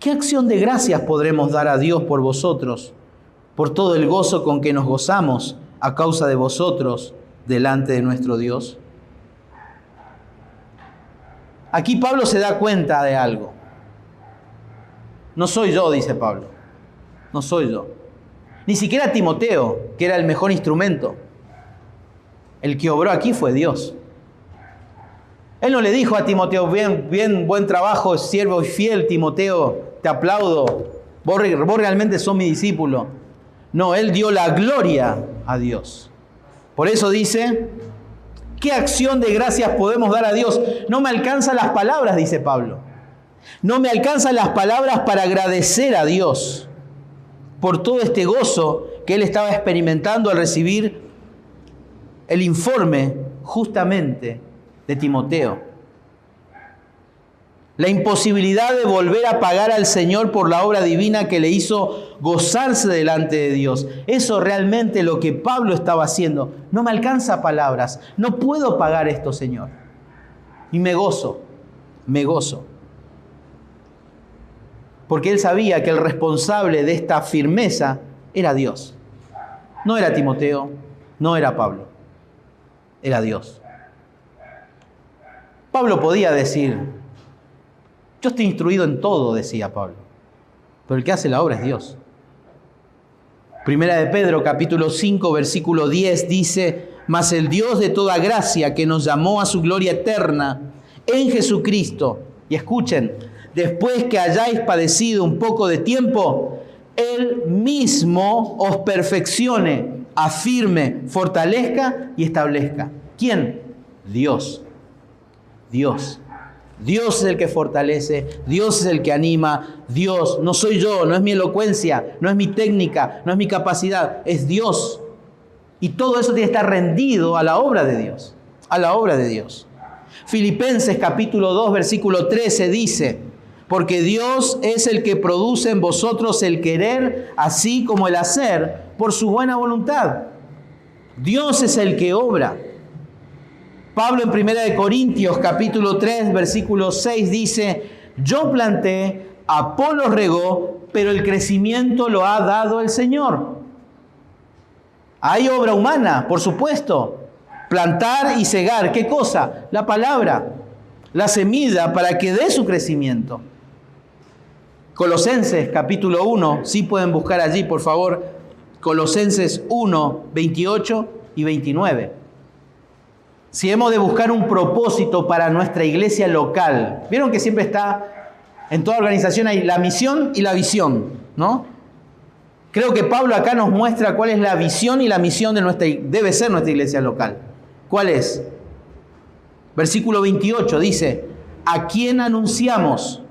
Speaker 1: ¿qué acción de gracias podremos dar a Dios por vosotros, por todo el gozo con que nos gozamos a causa de vosotros delante de nuestro Dios? Aquí Pablo se da cuenta de algo. No soy yo, dice Pablo. No soy yo. Ni siquiera Timoteo, que era el mejor instrumento. El que obró aquí fue Dios. Él no le dijo a Timoteo, bien, buen trabajo, siervo y fiel, Timoteo, te aplaudo. Vos realmente sos mi discípulo. No, él dio la gloria a Dios. Por eso dice, ¿qué acción de gracias podemos dar a Dios? No me alcanzan las palabras, dice Pablo. No me alcanzan las palabras para agradecer a Dios por todo este gozo que él estaba experimentando al recibir el informe justamente de Timoteo. La imposibilidad de volver a pagar al Señor por la obra divina que le hizo gozarse delante de Dios. Eso realmente lo que Pablo estaba haciendo. No me alcanza palabras. No puedo pagar esto, Señor. Y me gozo. Porque él sabía que el responsable de esta firmeza era Dios. No era Timoteo, no era Pablo. Era Dios. Pablo podía decir, yo estoy instruido en todo, decía Pablo. Pero el que hace la obra es Dios. Primera de Pedro, capítulo 5, versículo 10, dice, mas el Dios de toda gracia, que nos llamó a su gloria eterna en Jesucristo. Y escuchen, después que hayáis padecido un poco de tiempo, Él mismo os perfeccione, afirme, fortalezca y establezca. ¿Quién? Dios. Dios. Dios es el que fortalece, Dios es el que anima, Dios, no soy yo, no es mi elocuencia, no es mi técnica, no es mi capacidad, es Dios. Y todo eso tiene que estar rendido a la obra de Dios, a la obra de Dios. Filipenses capítulo 2, versículo 13 dice, porque Dios es el que produce en vosotros el querer, así como el hacer, por su buena voluntad. Dios es el que obra. Pablo en 1 Corintios capítulo 3 versículo 6 dice, yo planté, Apolos regó, pero el crecimiento lo ha dado el Señor. Hay obra humana, por supuesto. Plantar y cegar, ¿qué cosa? La palabra, la semilla para que dé su crecimiento. Colosenses capítulo 1, sí pueden buscar allí por favor, Colosenses 1, 28 y 29. Si hemos de buscar un propósito para nuestra iglesia local, vieron que siempre está, en toda organización hay la misión y la visión, ¿no? Creo que Pablo acá nos muestra cuál es la visión y la misión debe ser nuestra iglesia local. ¿Cuál es? Versículo 28 dice, ¿a quién anunciamos?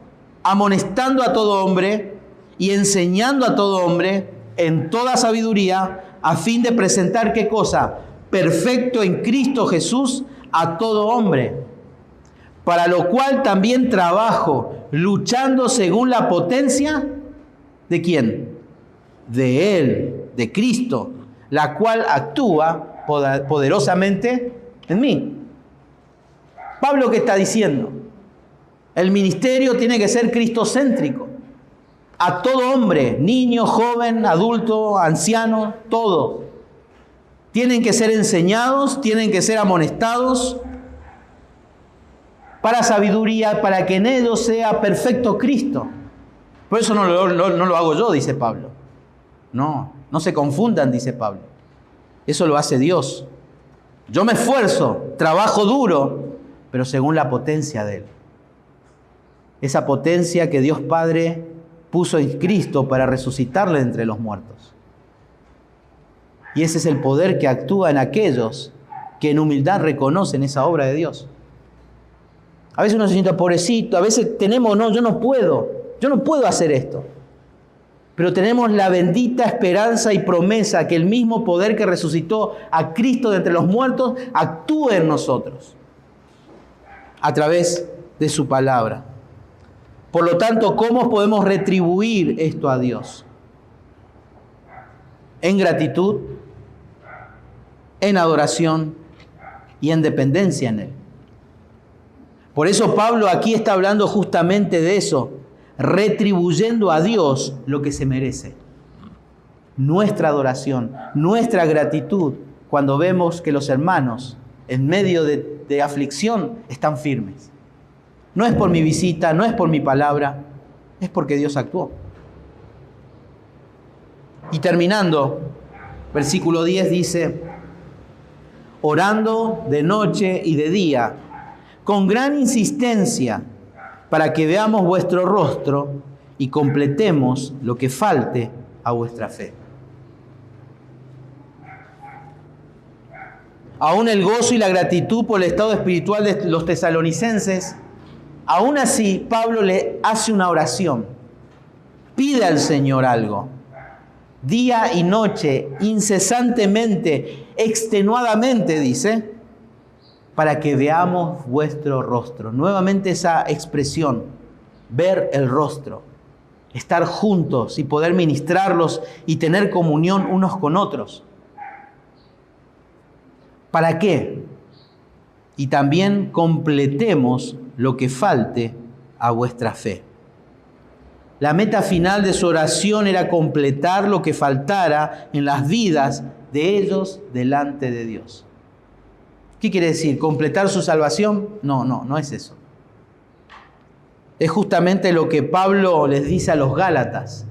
Speaker 1: Amonestando a todo hombre y enseñando a todo hombre en toda sabiduría, a fin de presentar, ¿qué cosa? Perfecto en Cristo Jesús a todo hombre, para lo cual también trabajo, luchando según la potencia, ¿de quién? De Él, de Cristo, la cual actúa poderosamente en mí. Pablo, ¿qué está diciendo? El ministerio tiene que ser cristocéntrico. A todo hombre, niño, joven, adulto, anciano, todo. Tienen que ser enseñados, tienen que ser amonestados. para sabiduría, para que en ellos sea perfecto Cristo. Por eso no lo hago yo, dice Pablo. No se confundan, dice Pablo. Eso lo hace Dios. Yo me esfuerzo, trabajo duro, pero según la potencia de Él. Esa potencia que Dios Padre puso en Cristo para resucitarle entre los muertos. Y ese es el poder que actúa en aquellos que en humildad reconocen esa obra de Dios. A veces uno se siente pobrecito, a veces yo no puedo hacer esto. Pero tenemos la bendita esperanza y promesa que el mismo poder que resucitó a Cristo de entre los muertos actúe en nosotros a través de su palabra. Por lo tanto, ¿cómo podemos retribuir esto a Dios? En gratitud, en adoración y en dependencia en Él. Por eso Pablo aquí está hablando justamente de eso, retribuyendo a Dios lo que se merece. Nuestra adoración, nuestra gratitud, cuando vemos que los hermanos en medio de aflicción están firmes. No es por mi visita, no es por mi palabra, es porque Dios actuó. Y terminando, versículo 10 dice, orando de noche y de día, con gran insistencia, para que veamos vuestro rostro y completemos lo que falte a vuestra fe. Aún el gozo y la gratitud por el estado espiritual de los tesalonicenses, aún así Pablo le hace una oración. Pide al Señor algo. Día y noche, incesantemente, extenuadamente, dice, para que veamos vuestro rostro. Nuevamente esa expresión, ver el rostro, estar juntos y poder ministrarlos y tener comunión unos con otros. ¿Para qué? Y también completemos lo que falte a vuestra fe. La meta final de su oración era completar lo que faltara en las vidas de ellos delante de Dios. ¿Qué quiere decir? ¿Completar su salvación? No es eso. Es justamente lo que Pablo les dice a los Gálatas.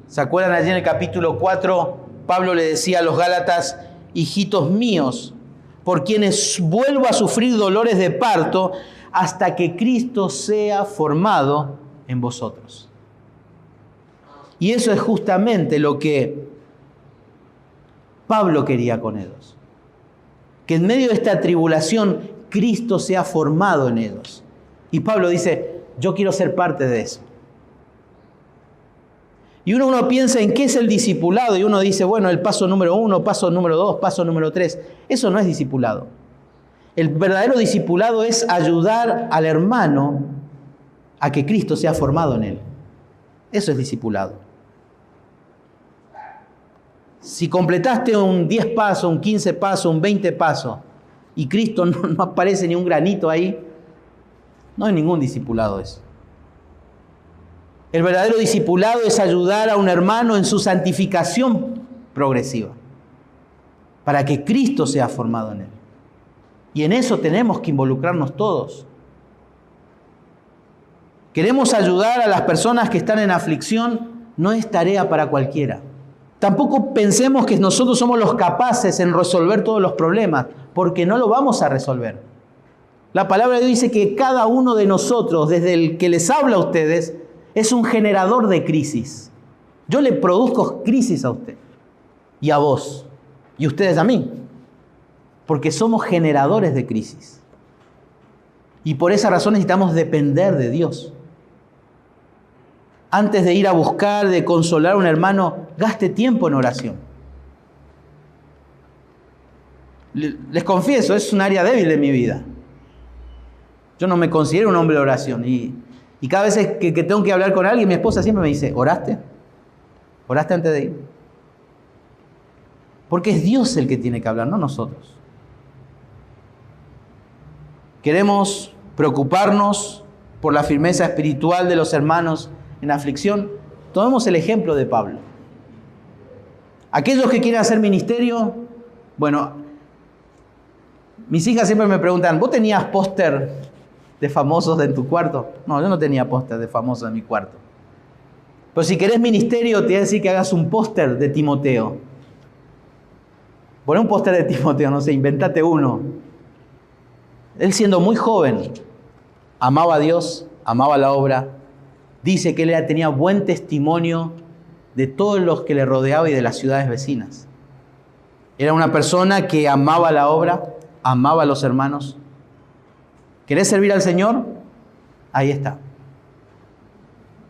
Speaker 1: ¿Se acuerdan allí en el capítulo 4? Pablo le decía a los Gálatas, hijitos míos, por quienes vuelvo a sufrir dolores de parto hasta que Cristo sea formado en vosotros. Y eso es justamente lo que Pablo quería con ellos. Que en medio de esta tribulación Cristo sea formado en ellos. Y Pablo dice, yo quiero ser parte de eso. Y uno piensa en qué es el discipulado y uno dice, bueno, el paso número 1, paso número 2, paso número 3. Eso no es discipulado. El verdadero discipulado es ayudar al hermano a que Cristo sea formado en él. Eso es discipulado. Si completaste un 10 pasos, un 15 pasos, un 20 pasos y Cristo no aparece ni un granito ahí, no hay ningún discipulado eso. El verdadero discipulado es ayudar a un hermano en su santificación progresiva para que Cristo sea formado en él. Y en eso tenemos que involucrarnos todos. Queremos ayudar a las personas que están en aflicción, no es tarea para cualquiera. Tampoco pensemos que nosotros somos los capaces en resolver todos los problemas, porque no lo vamos a resolver. La palabra de Dios dice que cada uno de nosotros, desde el que les habla a ustedes, es un generador de crisis. Yo le produzco crisis a usted y a vos y ustedes a mí, porque somos generadores de crisis. Y por esa razón necesitamos depender de Dios. Antes de ir a buscar, de consolar a un hermano, gaste tiempo en oración. Les confieso, es un área débil de mi vida. Yo no me considero un hombre de oración. Y cada vez que tengo que hablar con alguien, mi esposa siempre me dice, ¿oraste? ¿Oraste antes de ir? Porque es Dios el que tiene que hablar, no nosotros. Queremos preocuparnos por la firmeza espiritual de los hermanos en aflicción. Tomemos el ejemplo de Pablo. Aquellos que quieren hacer ministerio, bueno, Mis hijas siempre me preguntan, ¿vos tenías póster de famosos en tu cuarto? No, yo no tenía póster de famosos en mi cuarto. Pero si querés ministerio, te voy a decir que hagas un póster de Timoteo. Poné un póster de Timoteo, no sé, inventate uno. Él siendo muy joven, amaba a Dios, amaba la obra. Dice que él tenía buen testimonio de todos los que le rodeaba y de las ciudades vecinas. Era una persona que amaba la obra, amaba a los hermanos. ¿Querés servir al Señor? Ahí está.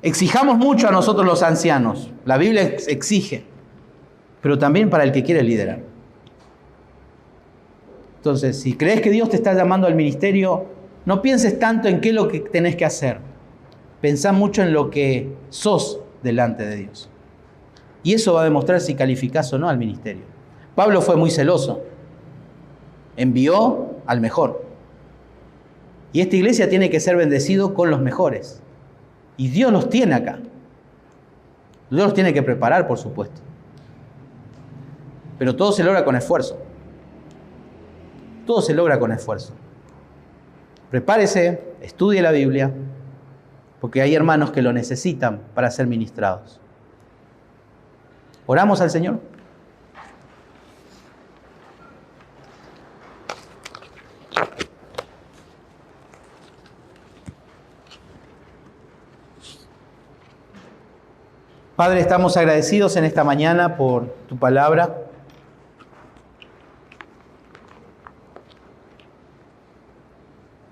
Speaker 1: Exijamos mucho a nosotros los ancianos. La Biblia exige, pero también para el que quiere liderar. Entonces, si crees que Dios te está llamando al ministerio, no pienses tanto en qué es lo que tenés que hacer. Pensá mucho en lo que sos delante de Dios. Y eso va a demostrar si calificás o no al ministerio. Pablo fue muy celoso. Envió al mejor. Y esta iglesia tiene que ser bendecido con los mejores. Y Dios los tiene acá. Dios los tiene que preparar, por supuesto. Pero todo se logra con esfuerzo. Todo se logra con esfuerzo. Prepárese, estudie la Biblia, porque hay hermanos que lo necesitan para ser ministrados. ¿Oramos al Señor? Padre, estamos agradecidos en esta mañana por tu palabra.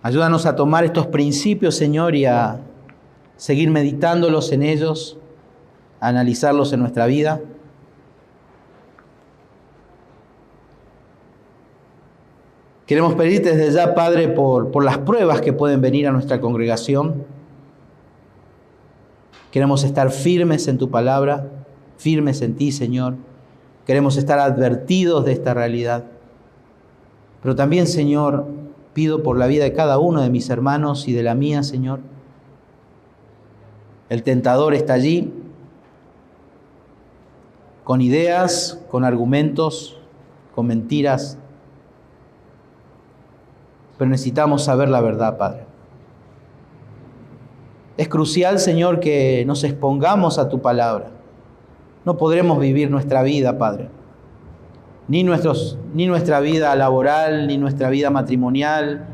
Speaker 1: Ayúdanos a tomar estos principios, Señor, y a seguir meditándolos en ellos, a analizarlos en nuestra vida. Queremos pedirte desde ya, Padre, por las pruebas que pueden venir a nuestra congregación. Queremos estar firmes en tu palabra, firmes en ti, Señor. Queremos estar advertidos de esta realidad. Pero también, Señor, pido por la vida de cada uno de mis hermanos y de la mía, Señor. El tentador está allí, con ideas, con argumentos, con mentiras. Pero necesitamos saber la verdad, Padre. Es crucial, Señor, que nos expongamos a tu palabra. No podremos vivir nuestra vida, Padre. Ni nuestra vida laboral, ni nuestra vida matrimonial.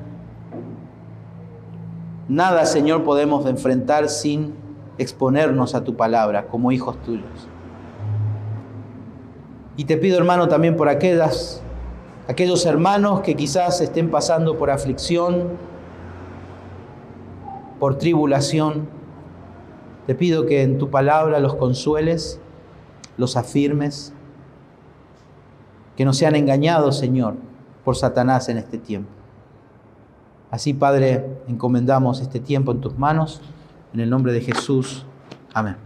Speaker 1: Nada, Señor, podemos enfrentar sin exponernos a tu palabra como hijos tuyos. Y te pido, hermano, también por aquellos hermanos que quizás estén pasando por aflicción, por tribulación. Te pido que en tu palabra los consueles, los afirmes, que no sean engañados, Señor, por Satanás en este tiempo. Así, Padre, encomendamos este tiempo en tus manos, en el nombre de Jesús. Amén.